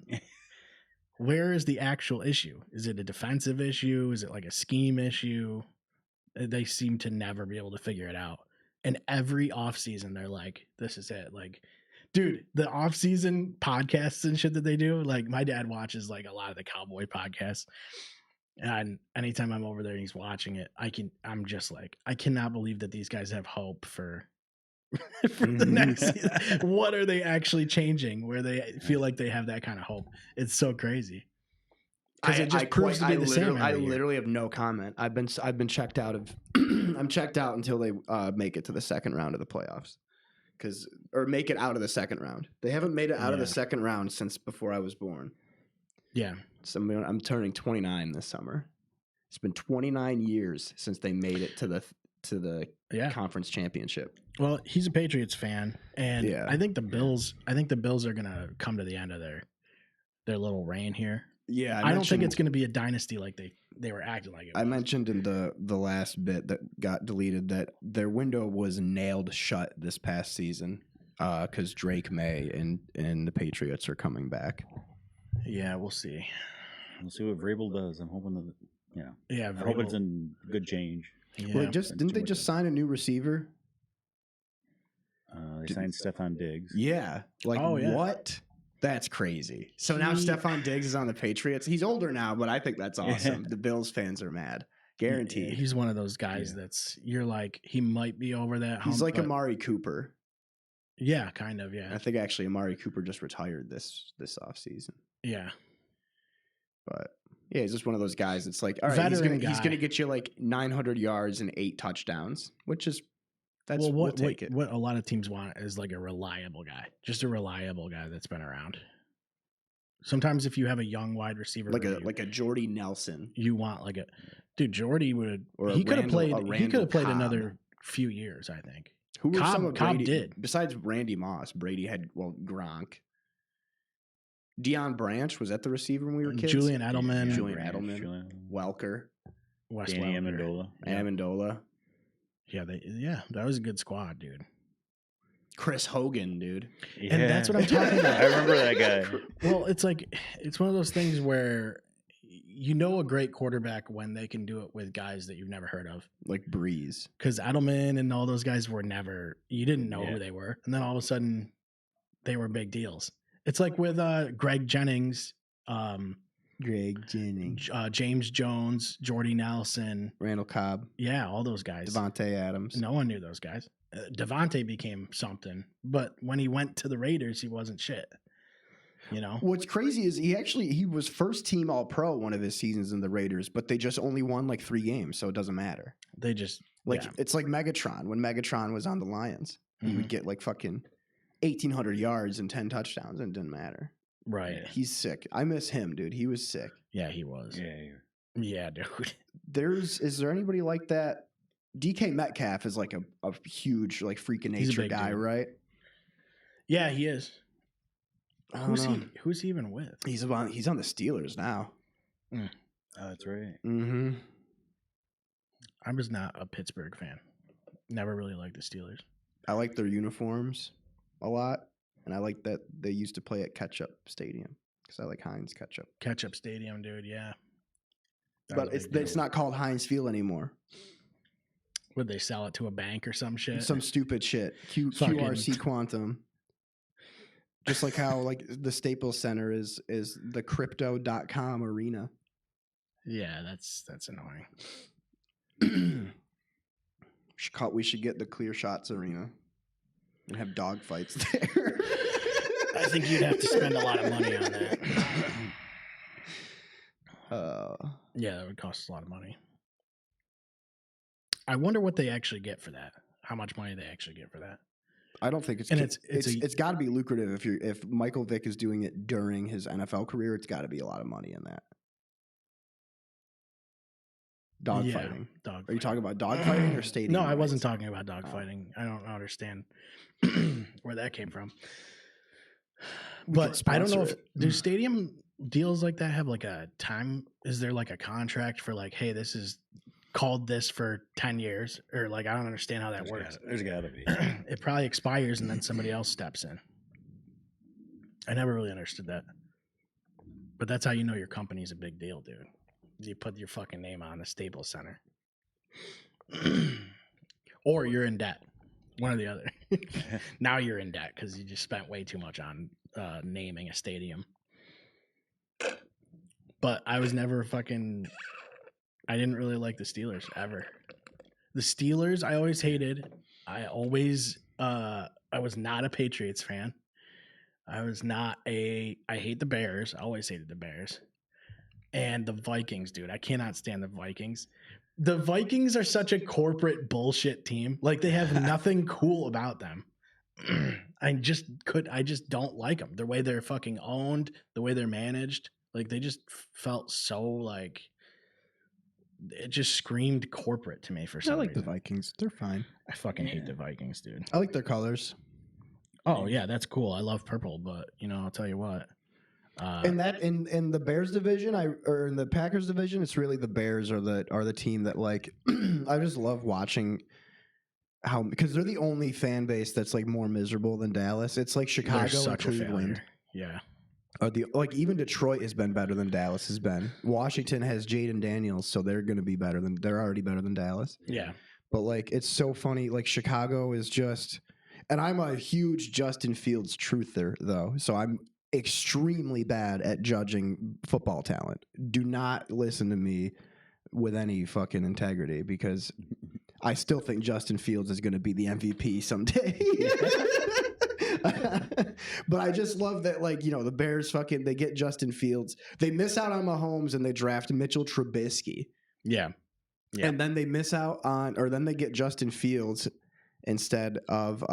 S2: Where is the actual issue? Is it a defensive issue? Is it like a scheme issue? They seem to never be able to figure it out. And every offseason, they're like, this is it. Like, dude, the offseason podcasts and shit that they do, like my dad watches like a lot of the cowboy podcasts. And anytime I'm over there and he's watching it, I'm just like, I cannot believe that these guys have hope for the next season. What are they actually changing where they feel like they have that kind of hope? It's so crazy. Because it just proves to be the same.
S3: I literally have no comment. I've been checked out of I'm checked out until they make it to the second round of the playoffs. Or make it out of the second round. They haven't made it out of the second round since before I was born.
S2: Yeah.
S3: So I'm turning 29 this summer. It's been 29 years since they made it to the conference championship.
S2: Well, he's a Patriots fan, and
S3: Yeah.
S2: I think the Bills are gonna come to the end of their little reign here.
S3: Yeah,
S2: I don't think it's gonna be a dynasty like they were acting like it was.
S3: I mentioned in the last bit that got deleted that their window was nailed shut this past season because Drake May and the Patriots are coming back.
S2: Yeah, we'll see.
S4: We'll see what Vrabel does. I'm hoping that,
S2: Yeah,
S4: I hope it's in good change.
S2: Yeah.
S3: Well, didn't they just sign a new receiver?
S4: They signed Stephon Diggs.
S3: Yeah. Like, what? That's crazy. So now Stephon Diggs is on the Patriots. He's older now, but I think that's awesome. The Bills fans are mad. Guaranteed.
S2: He's one of those guys you're like, he might be over that hump.
S3: He's like Amari Cooper.
S2: Yeah, kind of, yeah.
S3: I think actually Amari Cooper just retired this offseason.
S2: Yeah.
S3: But yeah, he's just one of those guys. It's like, all right, he's gonna get you like 900 yards and 8 touchdowns, which is we'll take it.
S2: What a lot of teams want is like a reliable guy, just a reliable guy that's been around. Sometimes if you have a young wide receiver,
S3: like a Jordy Nelson,
S2: you want like a dude. Jordy would,
S3: or
S2: he could have played. He could have played
S3: Cobb.
S2: another few years, I think.
S3: Who were some of
S2: Cobb
S3: Brady,
S2: did
S3: besides Randy Moss? Brady had Gronk. Deion Branch was that the receiver when we were kids?
S2: Julian Edelman,
S3: Welker,
S2: Wes
S4: Danny
S2: Welker.
S3: Amendola.
S2: Yeah, that was a good squad, dude.
S3: Chris Hogan, dude.
S4: Yeah.
S2: And that's what I'm talking about.
S4: I remember that guy.
S2: Well, it's like it's one of those things where you know a great quarterback when they can do it with guys that you've never heard of,
S3: like Breeze.
S2: Because Edelman and all those guys you didn't know who they were, and then all of a sudden they were big deals. It's like with Greg Jennings, James Jones, Jordy Nelson,
S3: Randall Cobb.
S2: Yeah, all those guys.
S3: Devontae Adams.
S2: No one knew those guys. Devontae became something, but when he went to the Raiders, he wasn't shit. You know?
S3: What's crazy is he was first team All-Pro one of his seasons in the Raiders, but they just only won like 3 games, so it doesn't matter.
S2: They just
S3: it's like Megatron. When Megatron was on the Lions, he would get like fucking 1,800 yards and 10 touchdowns, and it didn't matter.
S2: Right.
S3: He's sick. I miss him, dude. He was sick.
S2: Yeah, he was. Yeah, dude.
S3: Is there anybody like that? DK Metcalf is like a huge like freak of nature guy,
S2: dude.
S3: right?
S2: Yeah, he is. Who's he even with?
S3: He's on the Steelers now.
S4: Oh, that's right.
S3: Mm-hmm.
S2: I was not a Pittsburgh fan. Never really liked the Steelers.
S3: I like their uniforms a lot, and I like that they used to play at Ketchup Stadium because I like Heinz ketchup.
S2: Ketchup Stadium, dude. Yeah,
S3: But it's not called Heinz Field anymore.
S2: Would they sell it to a bank or some shit?
S3: Some stupid shit. QRC Quantum. Just like how like the Staples Center is the crypto.com arena.
S2: Yeah, that's annoying.
S3: We should get the Clear Shots arena and have dog fights there.
S2: I think you'd have to spend a lot of money on that. Yeah, that would cost a lot of money. I wonder what they actually get for that. How much money they actually get for that.
S3: I don't think it's got to be lucrative if Michael Vick is doing it during his NFL career. It's got to be a lot of money in that. Dogfighting. Are you talking about dogfighting or stadium?
S2: No, I wasn't talking about dogfighting. I don't understand where that came from. But I don't know if do stadium deals like that have like a time? Is there like a contract for like, hey, this is called this for 10 years? Or like, I don't understand how that works.
S4: There's got to be.
S2: It probably expires and then somebody else steps in. I never really understood that. But that's how you know your company's a big deal, dude. You put your fucking name on the Staples Center. Or you're in debt. One or the other. Now you're in debt because you just spent way too much on naming a stadium. But I was never I didn't really like the Steelers ever. The Steelers I always hated. I was not a Patriots fan. I hate the Bears. I always hated the Bears. And the Vikings, dude. I cannot stand the Vikings. The Vikings are such a corporate bullshit team. Like they have nothing cool about them. I just don't like them. The way they're fucking owned, the way they're managed. Like they just felt so like it just screamed corporate to me for some reason.
S3: The Vikings. They're fine.
S2: I fucking hate the Vikings, dude.
S3: I like their colors.
S2: Oh yeah, that's cool. I love purple, but I'll tell you what.
S3: In the Bears division, or in the Packers division, it's really the Bears are the team that like I just love watching how because they're the only fan base that's like more miserable than Dallas. It's like Chicago and Cleveland.
S2: Yeah.
S3: Or even Detroit has been better than Dallas has been. Washington has Jaden Daniels, so they're going to be they're already better than Dallas.
S2: Yeah.
S3: But like it's so funny. Like Chicago is just, and I'm a huge Justin Fields truther though, so I'm extremely bad at judging football talent. Do not listen to me with any fucking integrity because I still think Justin Fields is going to be the MVP someday. But I just love that, like, the Bears they get Justin Fields. They miss out on Mahomes and they draft Mitchell Trubisky.
S2: Yeah.
S3: And then they then they get Justin Fields instead of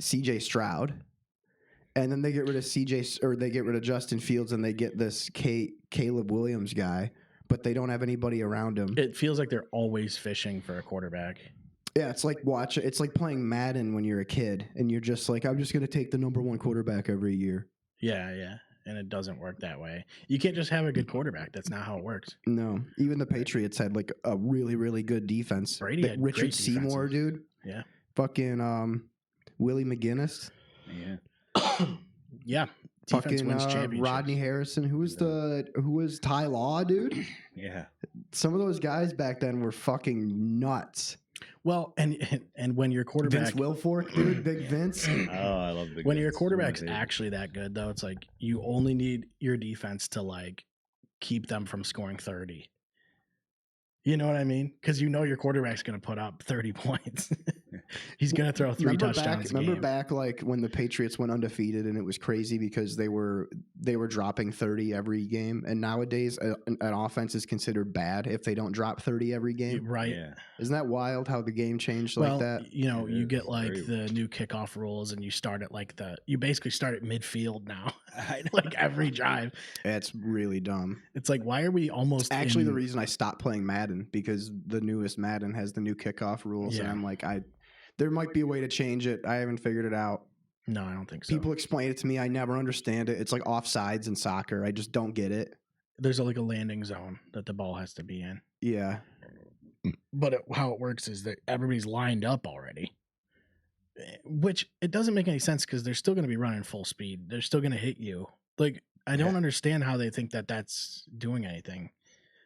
S3: CJ Stroud. And then they get rid of Justin Fields and they get this Caleb Williams guy, but they don't have anybody around him.
S2: It feels like they're always fishing for a quarterback.
S3: Yeah, it's like playing Madden when you're a kid and you're just like, I'm just going to take the number one quarterback every year.
S2: Yeah, yeah. And it doesn't work that way. You can't just have a good quarterback. That's not how it works.
S3: No. Even the Patriots had like a really, really good defense.
S2: Brady had
S3: Richard Seymour, dude.
S2: Yeah.
S3: Fucking Willie McGinnis.
S4: Yeah.
S2: Yeah. Defense
S3: fucking
S2: wins championships.
S3: Rodney Harrison. Who was Ty Law, dude?
S4: Yeah.
S3: Some of those guys back then were fucking nuts.
S2: Well, and when your quarterback
S3: Vince Wilfork, dude, Big Vince.
S4: Oh, I love Big
S2: when
S4: Vince.
S2: your quarterback's actually that good, though, it's like you only need your defense to like keep them from scoring 30. You know what I mean? Because your quarterback's going to put up 30 points. He's going to throw 3 touchdowns.
S3: Remember back like when the Patriots went undefeated and it was crazy because they were dropping 30 every game, and nowadays an offense is considered bad if they don't drop 30 every game.
S2: Right?
S4: Yeah.
S3: Isn't that wild how the game changed like that?
S2: You get like the new kickoff rules, and you start at you basically start at midfield now, like every drive.
S3: It's really dumb.
S2: It's like, why are we almost
S3: actually the reason I stopped playing Madden because the newest Madden has the new kickoff rules, and I'm like, there might be a way to change it. I haven't figured it out.
S2: No, I don't think so.
S3: People explain it to me. I never understand it. It's like offsides in soccer. I just don't get it.
S2: There's like a landing zone that the ball has to be in.
S3: Yeah.
S2: But how it works is that everybody's lined up already, which it doesn't make any sense because they're still going to be running full speed. They're still going to hit you. Like, I don't understand how they think that that's doing anything.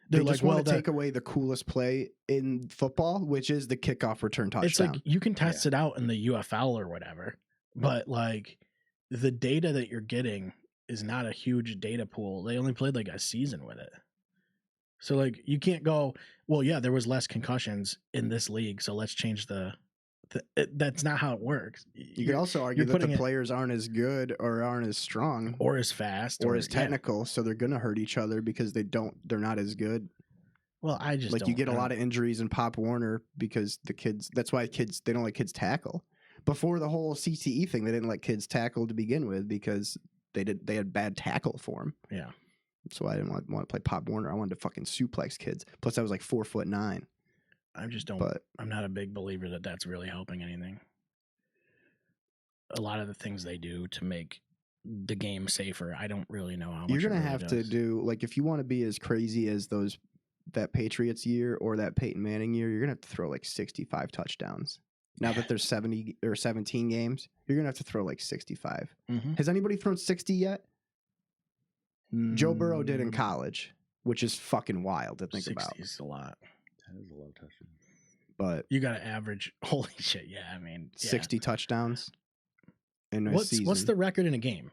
S3: They
S2: They're
S3: just
S2: like,
S3: want
S2: well,
S3: to take away the coolest play in football, which is the kickoff return touchdown.
S2: it's like you can test it out in the UFL or whatever, but like the data that you're getting is not a huge data pool. They only played like a season with it. So like you can't go, well, yeah, there was less concussions in this league, so let's change that's not how it works.
S3: You could also argue that the players aren't as good or aren't as strong
S2: or as fast
S3: or as technical, so they're gonna hurt each other because they're not as good.
S2: Well, I just
S3: like you get a lot of injuries in Pop Warner because the kids. That's why they don't let kids tackle. Before the whole CTE thing, they didn't let kids tackle to begin with because they had bad tackle form.
S2: Yeah.
S3: So I didn't want to play Pop Warner. I wanted to fucking suplex kids. Plus, I was like 4'9".
S2: I just don't. But I'm not a big believer that that's really helping anything. A lot of the things they do to make the game safer, I don't really know how much.
S3: You're gonna have to do, like, if you want to be as crazy as that Patriots year or that Peyton Manning year, you're gonna have to throw like 65 touchdowns. Now that there's 70 or 17 games, you're gonna have to throw like 65.
S2: Mm-hmm.
S3: Has anybody thrown 60 yet? Joe Burrow did in college, which is fucking wild to think
S2: 60
S3: about.
S2: 60 is a lot.
S4: That is a lot of touchdowns.
S3: But
S2: you got to average. Holy shit! Yeah, I mean,
S3: 60 touchdowns in a season.
S2: What's the record in a game?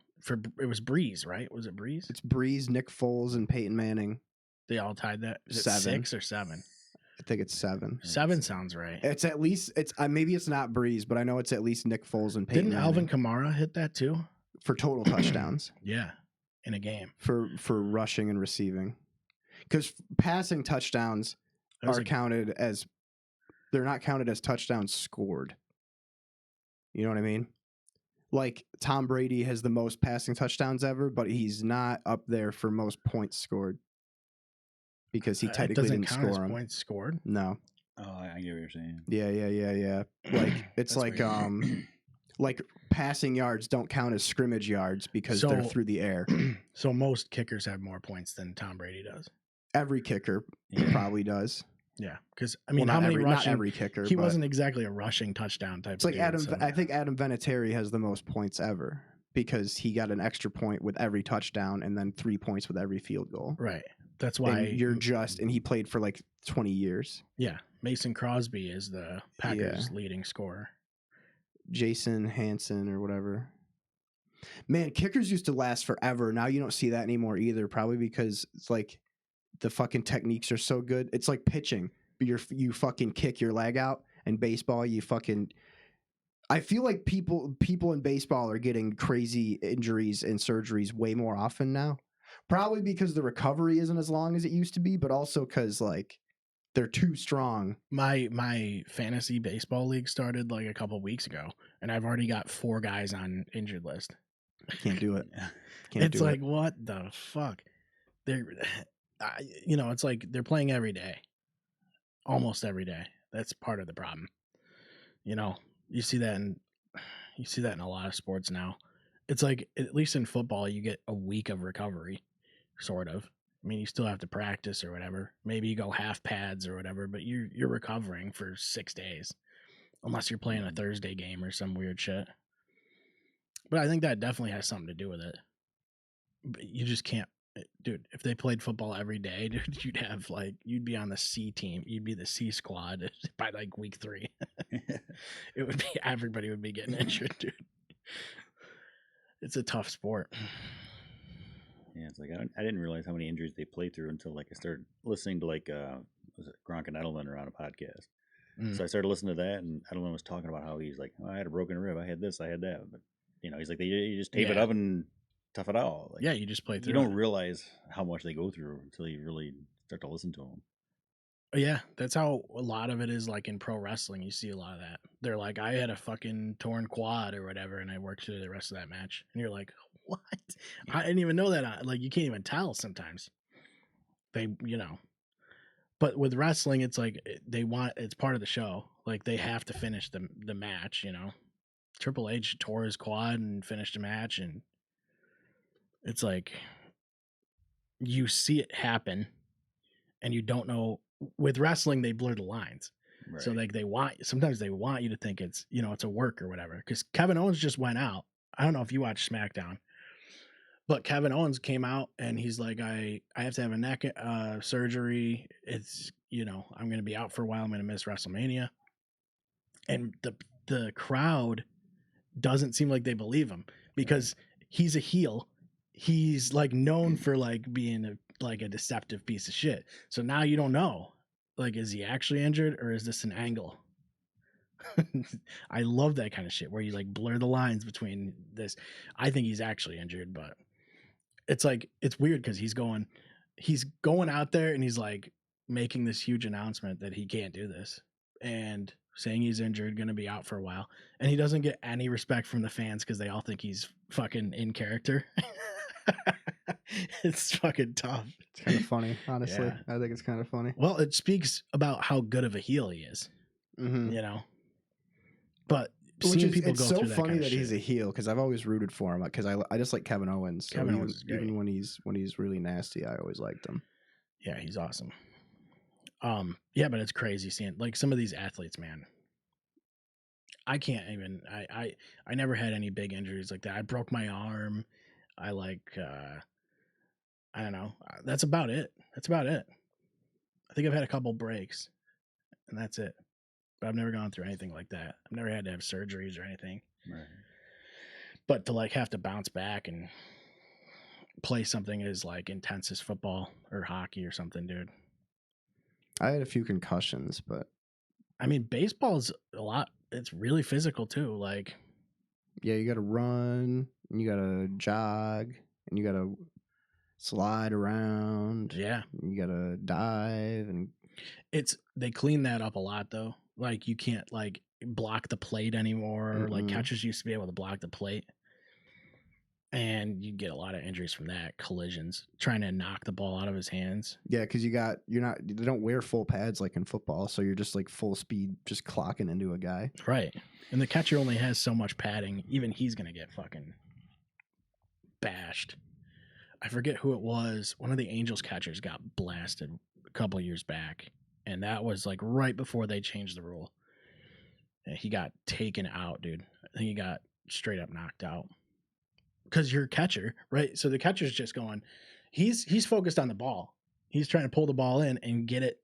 S2: It was Breeze, right? Was it Breeze?
S3: It's Breeze, Nick Foles, and Peyton Manning.
S2: They all tied that. Is it
S3: 7.
S2: 6 or 7?
S3: I think it's 7.
S2: 7 sounds right.
S3: It's at least maybe it's not Breeze, but I know it's at least Nick Foles and Peyton.
S2: Didn't Alvin Kamara hit that too
S3: for total touchdowns?
S2: Yeah, in a game
S3: for rushing and receiving, because passing touchdowns are counted as they're not counted as touchdowns scored. You know what I mean? Like Tom Brady has the most passing touchdowns ever, but he's not up there for most points scored because he technically didn't score them.
S2: Points scored?
S3: No.
S4: Oh, I get what you're saying.
S3: Yeah. Like it's like like passing yards don't count as scrimmage yards because they're through the air.
S2: So most kickers have more points than Tom Brady does.
S3: Every kicker probably does.
S2: Yeah, because I mean, how many rushing?
S3: Not every kicker.
S2: He wasn't exactly a rushing touchdown type.
S3: It's like I think Adam Vinatieri has the most points ever because he got an extra point with every touchdown and then 3 points with every field goal.
S2: Right. That's why
S3: and he played for like 20 years.
S2: Yeah, Mason Crosby is the Packers' leading scorer.
S3: Jason Hansen or whatever. Man, kickers used to last forever. Now you don't see that anymore either. Probably because it's like the fucking techniques are so good. It's like pitching. You fucking kick your leg out, and baseball you fucking. I feel like people in baseball are getting crazy injuries and surgeries way more often now. Probably because the recovery isn't as long as it used to be, but also because like they're too strong.
S2: My fantasy baseball league started like a couple weeks ago, and I've already got 4 guys on injured list.
S3: Can't do it.
S2: It's like what the fuck? It's like they're playing every day, almost every day. That's part of the problem. You see that in a lot of sports now. It's like at least in football, you get a week of recovery, sort of. I mean, you still have to practice or whatever. Maybe you go half pads or whatever, but you're recovering for 6 days, unless you're playing a Thursday game or some weird shit. But I think that definitely has something to do with it. But you just can't, dude. If they played football every day, dude, you'd be on the C team. You'd be the C squad by like week 3. It would be everybody would be getting injured, dude. It's a tough sport.
S4: Yeah, it's like I didn't realize how many injuries they play through until like I started listening to like was it Gronk and Edelman are on a podcast. So I started listening to that, and Edelman was talking about how he's like, I had a broken rib, I had this, I had that, but he's like, you just tape it up and tough it out. Like,
S2: yeah, you just play through.
S4: You don't realize how much they go through until you really start to listen to them.
S2: Yeah, that's how a lot of it is. Like in pro wrestling, you see a lot of that. They're like, I had a fucking torn quad or whatever, and I worked through the rest of that match. And you're like, what? I didn't even know that. Like, you can't even tell sometimes. But with wrestling, it's like it's part of the show. Like, they have to finish the match, Triple H tore his quad and finished a match, and it's like you see it happen, and you don't know. With wrestling, they blur the lines. Right. So like sometimes they want you to think it's, it's a work or whatever. Because Kevin Owens just went out. I don't know if you watched SmackDown, But Kevin Owens came out and he's like, I have to have a neck surgery. It's, I'm going to be out for a while. I'm going to miss WrestleMania. And the crowd doesn't seem like they believe him because he's a heel. He's like known for like being a deceptive piece of shit. So now you don't know, like, is he actually injured or is this an angle? I love that kind of shit where you like blur the lines between this. I think he's actually injured, but it's like, it's weird because he's going out there and he's like making this huge announcement that he can't do this and saying he's injured, going to be out for a while, and he doesn't get any respect from the fans because they all think he's fucking in character. It's fucking tough.
S3: It's kind of funny, honestly.
S2: Yeah.
S3: I think it's kind of funny.
S2: Well, it speaks about how good of a heel he is, But seeing people
S3: it's
S2: go
S3: so
S2: through that
S3: funny
S2: kind of
S3: that
S2: shit.
S3: he's a heel because I've always rooted for him because I just like Kevin Owens. So
S2: Kevin Owens is great.
S3: even when he's really nasty, I always liked him.
S2: Yeah, he's awesome. Yeah, but it's crazy seeing like some of these athletes, man. I can't even. I never had any big injuries like that. I broke my arm. I don't know. That's about it. I think I've had a couple breaks, and that's it. But I've never gone through anything like that. I've never had to have surgeries or anything.
S4: Right.
S2: But to like have to bounce back and play something as like intense as football or hockey or something, dude.
S3: I had a few concussions, but
S2: I mean, baseball's a lot. It's really physical too. Like,
S3: yeah, you got to run, and you got to jog, and you got to slide around.
S2: yeah,
S3: and you got to dive, and
S2: they clean that up a lot though. Like you can't like block the plate anymore. Like catchers used to be able to block the plate. And you get a lot of injuries from that, collisions, trying to knock the ball out of his hands.
S3: Yeah, because they don't wear full pads like in football, so you're just like full speed, just clocking into a guy.
S2: Right. And the catcher only has so much padding. Even he's going to get fucking bashed. I forget who it was. One of the Angels catchers got blasted a couple years back. And that was like right before they changed the rule. And he got taken out, dude. I think he got straight up knocked out. Because you're a catcher, right? So the catcher's just going, he's focused on the ball. He's trying to pull the ball in and get it,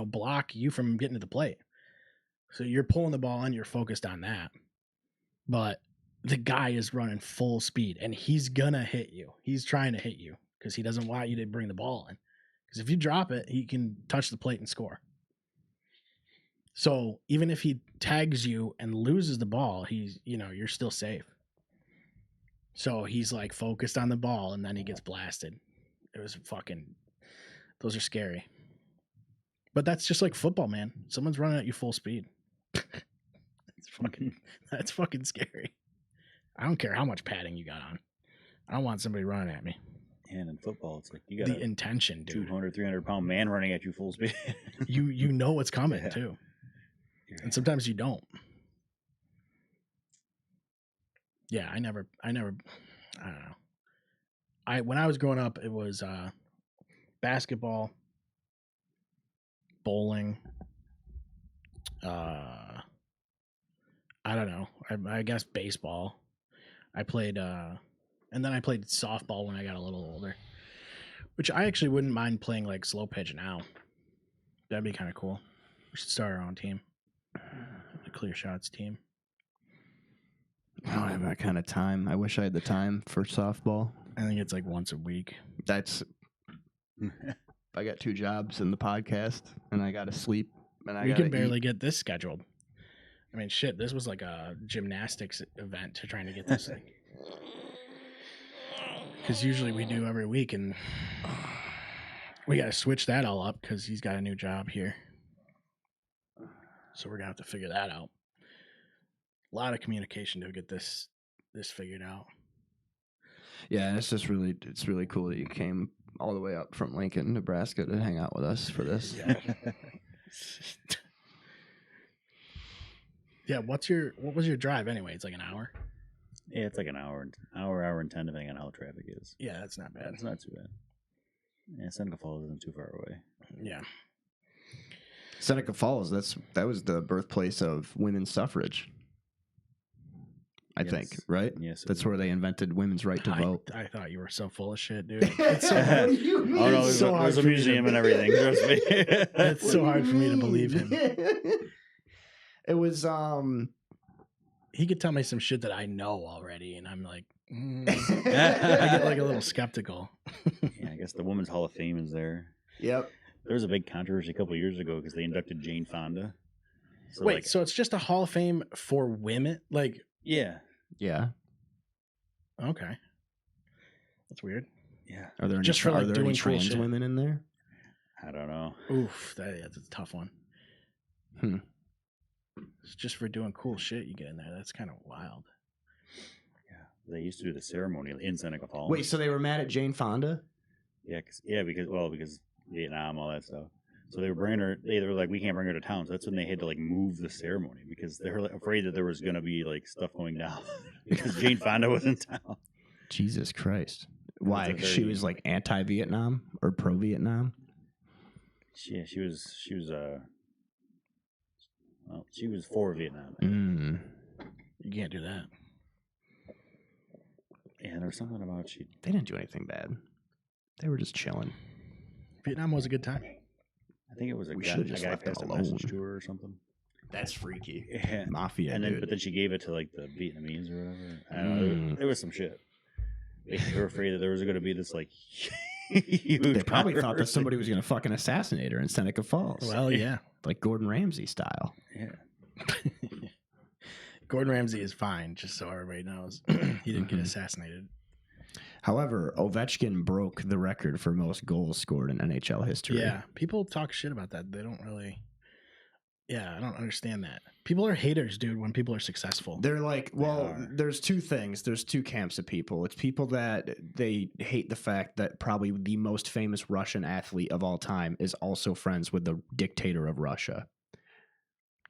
S2: block you from getting to the plate. So you're pulling the ball in, you're focused on that. But the guy is running full speed and he's gonna hit you. He's trying to hit you because he doesn't want you to bring the ball in. Because if you drop it, he can touch the plate and score. So even if he tags you and loses the ball, you're still safe. So he's like focused on the ball and then he gets blasted. It was those are scary. But that's just like football, man. Someone's running at you full speed. That's fucking scary. I don't care how much padding you got on. I don't want somebody running at me.
S4: And in football, it's like you got
S2: the intention, dude.
S4: 200, 300-pound man running at you full speed.
S2: you know what's coming too. And sometimes you don't. Yeah, I don't know. When I was growing up, it was basketball, bowling. I don't know. I guess baseball. I played, and then I played softball when I got a little older, which I actually wouldn't mind playing like slow pitch now. That'd be kind of cool. We should start our own team, the Clear Shots team.
S3: I don't have that kind of time. I wish I had the time for softball.
S2: I think it's like once a week.
S3: That's. I got 2 jobs in the podcast, and I got to sleep. And
S2: we can barely get this scheduled. I mean, shit, this was like a gymnastics event to trying to get this thing. Because usually we do every week, and we got to switch that all up because he's got a new job here. So we're going to have to figure that out. A lot of communication to get this figured out.
S3: Yeah, and it's really cool that you came all the way up from Lincoln, Nebraska to hang out with us for this.
S2: Yeah. Yeah, what was your drive anyway? It's like an hour?
S4: Yeah, it's like an hour and 10, depending on how traffic is.
S2: Yeah, that's not bad.
S4: It's not too bad. Yeah, Seneca Falls isn't too far away.
S2: Yeah.
S3: Seneca Falls, that was the birthplace of women's suffrage. I think, right?
S4: Yes,
S3: That's where they invented women's right to vote.
S2: I thought you were so full of shit, dude.
S3: What do you mean?
S4: Oh no,
S2: It's so hard
S4: there's a
S2: for me to-
S4: museum and everything. Trust me.
S2: It's
S3: What
S2: so
S3: do
S2: hard
S3: you
S2: for me to believe
S3: mean?
S2: him.
S3: It was
S2: He could tell me some shit that I know already, and I'm like, I get like a little skeptical.
S4: Yeah, I guess the Women's Hall of Fame is there.
S3: Yep.
S4: There was a big controversy a couple of years ago because they inducted Jane Fonda. So
S2: Wait, so it's just a Hall of Fame for women? Like,
S4: yeah,
S3: Yeah.
S2: okay, that's weird.
S4: yeah.
S3: Are there any,
S2: Just for, like,
S3: are there
S2: doing
S3: any
S2: cool
S3: trans
S2: shit.
S3: women in there?
S4: I don't know.
S2: Oof, that's a tough one.
S3: Hmm.
S2: It's just for doing cool shit you get in there. That's kind of wild.
S4: Yeah, they used to do the ceremony in Seneca Falls.
S3: Wait, so they were mad at Jane Fonda?
S4: Yeah, because Vietnam, all that stuff. So they were bringing her. They were like, we can't bring her to town. So that's when they had to like move the ceremony because they were like, afraid that there was going to be like stuff going down because Jane Fonda was in town.
S3: Jesus Christ.
S4: That's
S3: Why?
S4: a
S3: She
S4: very-
S3: was like anti-Vietnam or pro-Vietnam?
S4: Yeah, she was well, she was for Vietnam.
S3: Mm.
S2: You can't do that.
S4: And there was something about she.
S3: They didn't do anything bad. They were just chilling.
S2: Vietnam was a good time.
S4: I think it was a
S3: We
S4: guy,
S3: should've just
S4: a guy
S3: left them
S4: passed a
S3: alone.
S4: message to her or something.
S3: That's freaky.
S4: Yeah.
S3: Mafia,
S4: And then,
S3: dude.
S4: but then she gave it to like the Vietnamese or whatever. I don't know.
S3: Mm.
S4: There was some shit. They were afraid that there was going to be this like. Huge
S3: They probably thought that
S4: controversy.
S3: somebody was going to fucking assassinate her in Seneca Falls.
S2: Well, yeah.
S3: Like Gordon Ramsay style.
S4: Yeah.
S2: Gordon Ramsay is fine, just so everybody knows. He didn't get
S3: Mhm.
S2: assassinated.
S3: However, Ovechkin broke the record for most goals scored in NHL history.
S2: Yeah, people talk shit about that. They don't really. Yeah, I don't understand that. People are haters, dude, when people are successful.
S3: They're like, well,
S4: are.
S3: there's two things. There's two camps of people. It's people that they hate the fact that probably the most famous Russian athlete of all time is also friends with the dictator of Russia.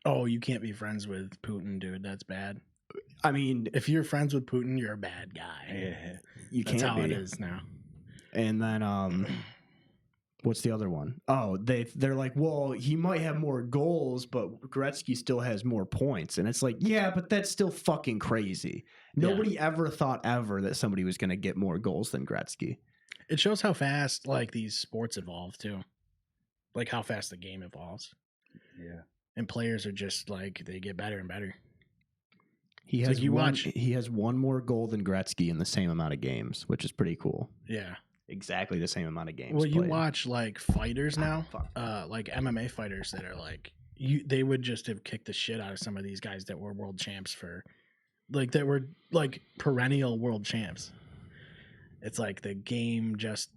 S2: Oh, you can't be friends with Putin, dude. That's bad.
S3: I mean,
S2: If you're friends with Putin, you're a bad guy.
S4: Yeah.
S3: you
S2: That's
S3: can't
S2: how
S3: be.
S2: it is now.
S3: And then, what's the other one? Oh, they're like, well, he might have more goals, but Gretzky still has more points. And it's like, yeah, but that's still fucking crazy. Nobody ever thought ever that somebody was going to get more goals than Gretzky.
S2: It shows how fast like these sports evolve too. Like how fast the game evolves.
S4: Yeah.
S2: And players are just like they get better and better.
S3: He
S2: It's
S3: has
S2: like you
S3: one,
S2: watch-
S3: He has one more goal than Gretzky in the same amount of games, which is pretty cool.
S2: Yeah.
S3: Exactly the same amount of games.
S2: Well, you
S3: played.
S2: watch like fighters now,
S3: Fuck.
S2: like MMA fighters that are like they would just have kicked the shit out of some of these guys that were world champs for like that were like perennial world champs. It's like the game just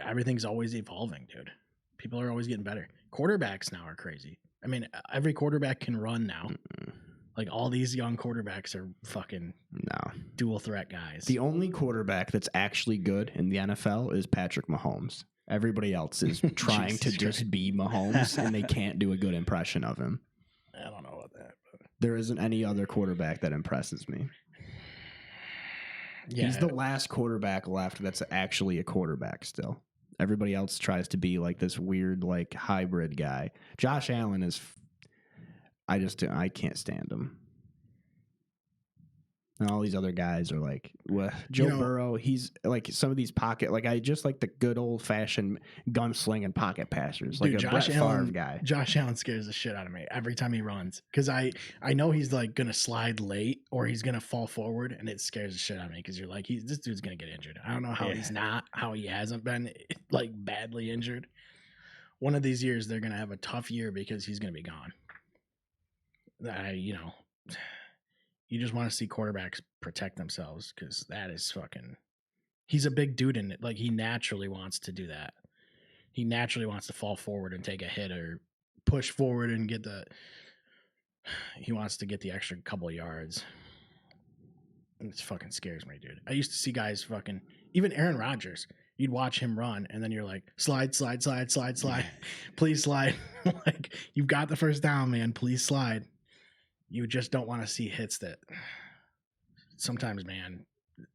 S2: everything's always evolving, dude. People are always getting better. Quarterbacks now are crazy. I mean, every quarterback can run now.
S3: Mm-mm.
S2: Like all these young quarterbacks are fucking
S3: No.
S2: dual threat guys.
S3: The only quarterback that's actually good in the NFL is Patrick Mahomes. Everybody else is trying to
S2: Jesus
S3: just be Mahomes, and they can't do a good impression of him.
S2: I don't know about that. But
S3: There isn't any other quarterback that impresses me.
S2: yeah,
S3: He's the last quarterback left that's actually a quarterback still. Everybody else tries to be like this weird, like hybrid guy. Josh Allen is. I can't stand him. And all these other guys are like, well, Joe Burrow. He's like some of these pocket. Like I just like the good old fashioned gunslinging pocket passers, like
S2: Dude,
S3: a
S2: Josh
S3: Brett Favre
S2: Allen
S3: guy.
S2: Josh Allen scares the shit out of me every time he runs because I know he's like gonna slide late or he's gonna fall forward, and it scares the shit out of me because you're like, this dude's gonna get injured. I don't know how he's not, how he hasn't been like badly injured. One of these years they're gonna have a tough year because he's gonna be gone. You just want to see quarterbacks protect themselves because that is fucking. He's a big dude in it. Like he naturally wants to do that. He naturally wants to fall forward and take a hit or push forward and get the. He wants to get the extra couple of yards. And it fucking scares me, dude. I used to see guys fucking. Even Aaron Rodgers. You'd watch him run, and then you're like, slide. Please slide. Like, you've got the first down, man. Please slide. You just don't want to see hits that sometimes, man,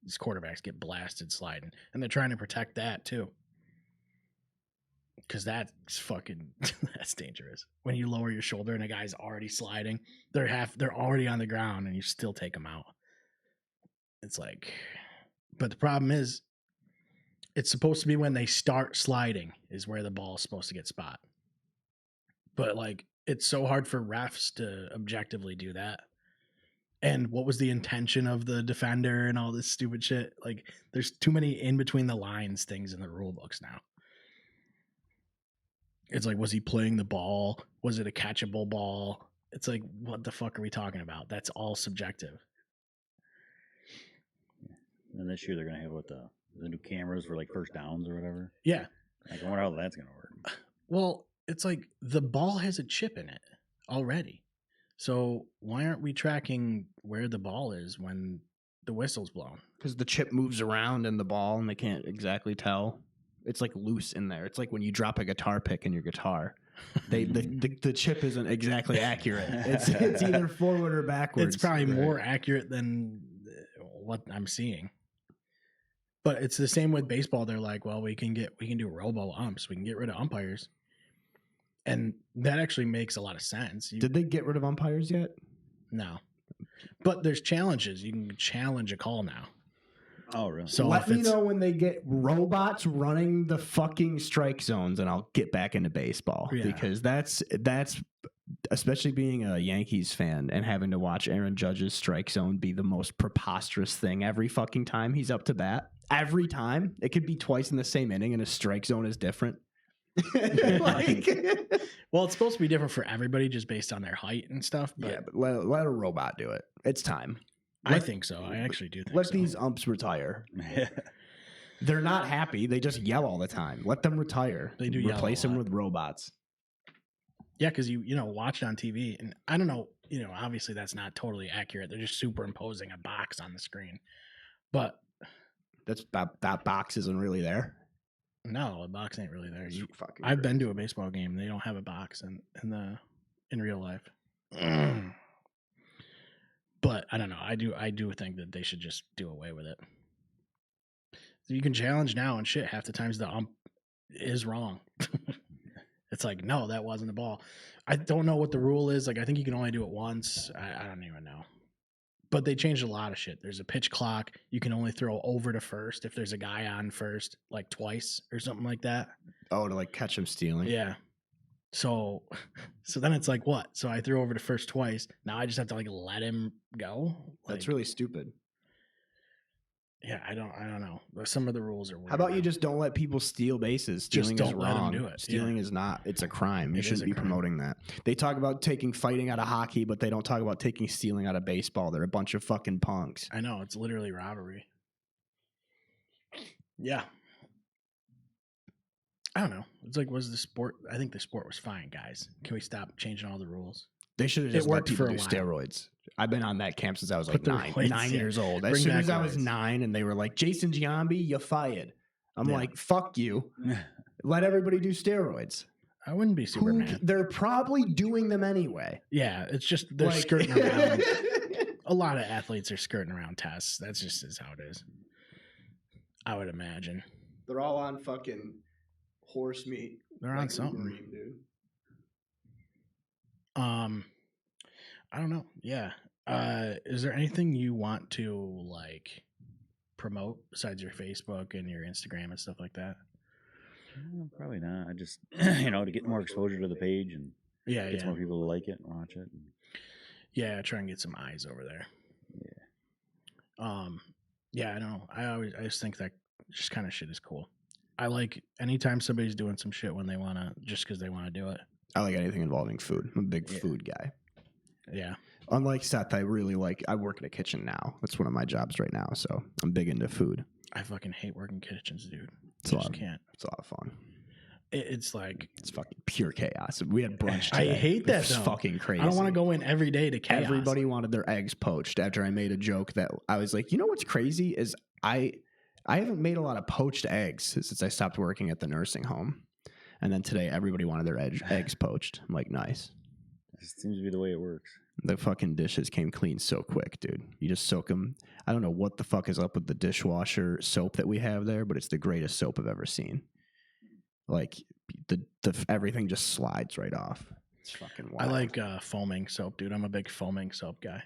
S2: these quarterbacks get blasted sliding. And they're trying to protect that, too. Because that's fucking, that's dangerous. When you lower your shoulder and a guy's already sliding, they're already on the ground, and you still take them out. It's like, but the problem is, it's supposed to be when they start sliding is where the ball is supposed to get spot. But like, it's so hard for refs to objectively do that. And what was the intention of the defender and all this stupid shit? Like, there's too many in between the lines things in the rule books now. It's like, was he playing the ball? Was it a catchable ball? It's like, what the fuck are we talking about? That's all subjective.
S4: And this year they're gonna have the new cameras for like first downs or whatever.
S2: Yeah.
S4: Like, I wonder how that's gonna work.
S2: Well, it's like the ball has a chip in it already. So why aren't we tracking where the ball is when the whistle's blown?
S3: Because the chip moves around in the ball and they can't exactly tell. It's like loose in there. It's like when you drop a guitar pick in your guitar. The chip isn't exactly accurate. It's either forward or backwards.
S2: It's probably more accurate than what I'm seeing. But it's the same with baseball. They're like, well, we can do robo umps. We can get rid of umpires. And that actually makes a lot of sense.
S3: Did they get rid of umpires yet?
S2: No. But there's challenges. You can challenge a call now.
S4: Oh, really?
S3: So let me know when they get robots running the fucking strike zones, and I'll get back into baseball. Yeah. Because that's especially being a Yankees fan and having to watch Aaron Judge's strike zone be the most preposterous thing every fucking time he's up to bat. Every time. It could be twice in the same inning and his strike zone is different.
S2: Well, it's supposed to be different for everybody just based on their height and stuff. But
S3: yeah, but let a robot do it. It's time.
S2: I think so. I actually do think so.
S3: Let these umps retire. They're not happy. They just yell all the time. Let them retire.
S2: They do yell.
S3: Replace them with robots.
S2: Yeah, because you watch it on TV, and I don't know, obviously that's not totally accurate. They're just superimposing a box on the screen. But
S3: that box isn't really there.
S2: No, the box ain't really there. I've been to a baseball game. They don't have a box in real life. But I don't know. I do think that they should just do away with it. You can challenge now and shit. Half the times the ump is wrong. It's like, no, that wasn't the ball. I don't know what the rule is. Like, I think you can only do it once. I don't even know. But they changed a lot of shit. There's a pitch clock. You can only throw over to first if there's a guy on first, like twice or something like that.
S3: Oh, to like catch him stealing.
S2: Yeah. So then it's like, what? So I threw over to first twice. Now I just have to like let him go.
S3: That's really stupid.
S2: Yeah, I don't know. Some of the rules are weird.
S3: How about you just don't let people steal bases? Stealing
S2: just
S3: is
S2: don't
S3: wrong.
S2: Let them do it.
S3: Stealing is not. It's a crime. You shouldn't be promoting that. They talk about taking fighting out of hockey, but they don't talk about taking stealing out of baseball. They're a bunch of fucking punks.
S2: I know. It's literally robbery. Yeah. I don't know. It's like, was the sport? I think the sport was fine, guys. Can we stop changing all the rules?
S3: They should have just let people do steroids. I've been on that camp since I was like 9 years old. As soon as I was 9 and they were like, Jason Giambi, you fired. I'm like, fuck you. Let everybody do steroids.
S2: I wouldn't be Superman.
S3: They're probably doing them anyway.
S2: Yeah, it's just they're skirting around. A lot of athletes are skirting around tests. That's just how it is. I would imagine.
S3: They're all on fucking horse meat.
S2: They're on something.
S3: Marine, dude.
S2: I don't know. Yeah. Is there anything you want to like promote besides your Facebook and your Instagram and stuff like that?
S4: Probably not. I just to get more exposure to the page and get some more people to like it and watch it.
S2: Yeah, try and get some eyes over there. Yeah. I don't know. I just think that just kind of shit is cool. I like anytime somebody's doing some shit when they wanna just because they want to do it.
S3: I like anything involving food. I'm a big food guy.
S2: Yeah.
S3: Unlike Seth, I work in a kitchen now. That's one of my jobs right now. So I'm big into food.
S2: I fucking hate working kitchens, dude.
S3: It's a lot of fun.
S2: It's
S3: fucking pure chaos. We had brunch today.
S2: I hate that.
S3: It's fucking crazy.
S2: I don't want to go in every day to chaos.
S3: Everybody wanted their eggs poached after I made a joke that I was like, what's crazy is I haven't made a lot of poached eggs since I stopped working at the nursing home. And then today, everybody wanted their eggs poached. I'm like, nice.
S4: It seems to be the way it works.
S3: The fucking dishes came clean so quick, dude. You just soak them. I don't know what the fuck is up with the dishwasher soap that we have there, but it's the greatest soap I've ever seen. Like, the everything just slides right off. It's fucking wild.
S2: I like foaming soap, dude. I'm a big foaming soap guy.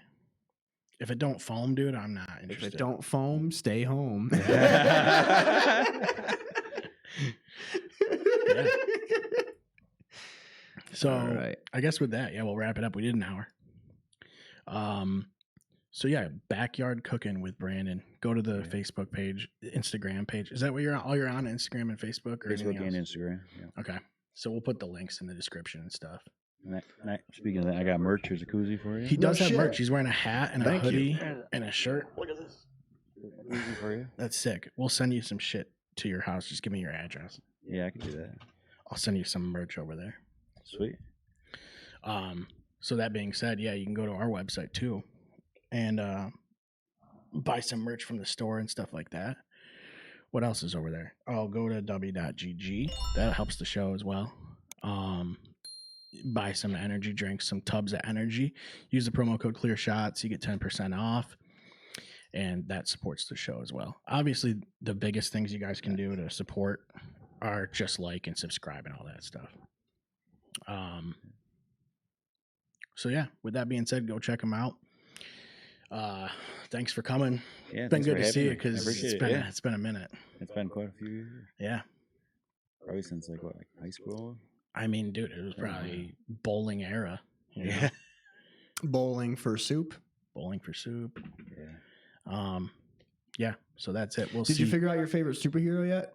S2: If it don't foam, dude, I'm not
S3: If
S2: interested.
S3: it don't foam, stay home.
S2: So
S3: All right.
S2: I guess with that, yeah, we'll wrap it up. We did an hour. So yeah, backyard cooking with Brandon. Go to the Facebook page, Instagram page. Is that what you're on? Oh, you're on Instagram and Facebook or
S4: Facebook
S2: anything
S4: and
S2: else?
S4: Instagram. Yeah.
S2: Okay. So we'll put the links in the description and stuff.
S4: Speaking of that, I got merch. Here's a koozie for you.
S2: He does have
S3: shit.
S2: merch. He's wearing a hat and a
S3: Thank you.
S2: hoodie and a shirt.
S4: Look at this. Koozie for you.
S2: That's sick. We'll send you some shit to your house. Just give me your address.
S4: Yeah, I can do that.
S2: I'll send you some merch over there.
S4: Sweet.
S2: So that being said, yeah, you can go to our website too and buy some merch from the store and stuff like that. What else is over there? I'll go to w.gg. That helps the show as well. Buy some energy drinks, some tubs of energy. Use the promo code ClearShots. You get 10% off. And that supports the show as well. Obviously, the biggest things you guys can do to support are just like and subscribe and all that stuff. So yeah, with that being said, go check them out. Thanks for coming.
S4: Yeah,
S2: It's been
S4: thanks
S2: good
S4: for
S2: to see
S4: having
S2: you
S4: me. I
S2: because
S4: appreciate
S2: it's
S4: it,
S2: been
S4: yeah.
S2: it's been a minute.
S4: It's been quite a few years.
S2: Yeah,
S4: Probably since like high school.
S2: I mean, dude, it was probably bowling era. You know?
S4: Yeah.
S3: Bowling for soup.
S2: Bowling for soup.
S4: Yeah.
S2: Yeah. So that's it. We'll
S3: Did
S2: see.
S3: you figure out your favorite superhero yet?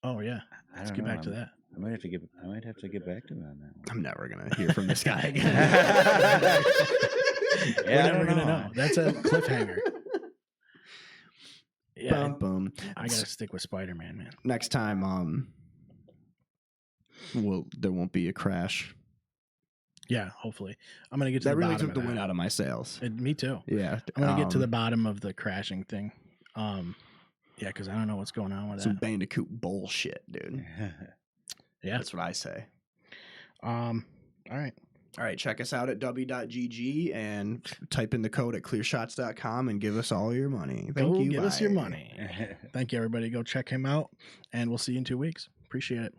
S2: Oh yeah.
S4: I
S2: Let's
S4: don't
S2: get
S4: know.
S2: back to that.
S4: I might have to get back to him on that one.
S3: I'm never gonna hear from this guy again.
S2: We're never gonna know. That's a cliffhanger. Yeah,
S3: Boom, boom.
S2: I gotta stick with Spider-Man, man.
S3: Next time, there won't be a crash.
S2: Yeah, hopefully. I'm gonna get to
S3: That
S2: the
S3: really
S2: bottom
S3: took
S2: of
S3: the wind
S2: that.
S3: out of my sails.
S2: Me too.
S3: Yeah,
S2: I'm gonna get to the bottom of the crashing thing. Yeah, because I don't know what's going on with
S3: some
S2: that.
S3: Bandicoot bullshit, dude.
S2: Yeah.
S3: That's what I say.
S2: All right.
S3: All right, check us out at w.gg and type in the code at clearshots.com and give us all your money. Thank you.
S2: Give us your
S3: bye.
S2: money. Thank you, everybody. Go check him out, and we'll see you in 2 weeks. Appreciate it.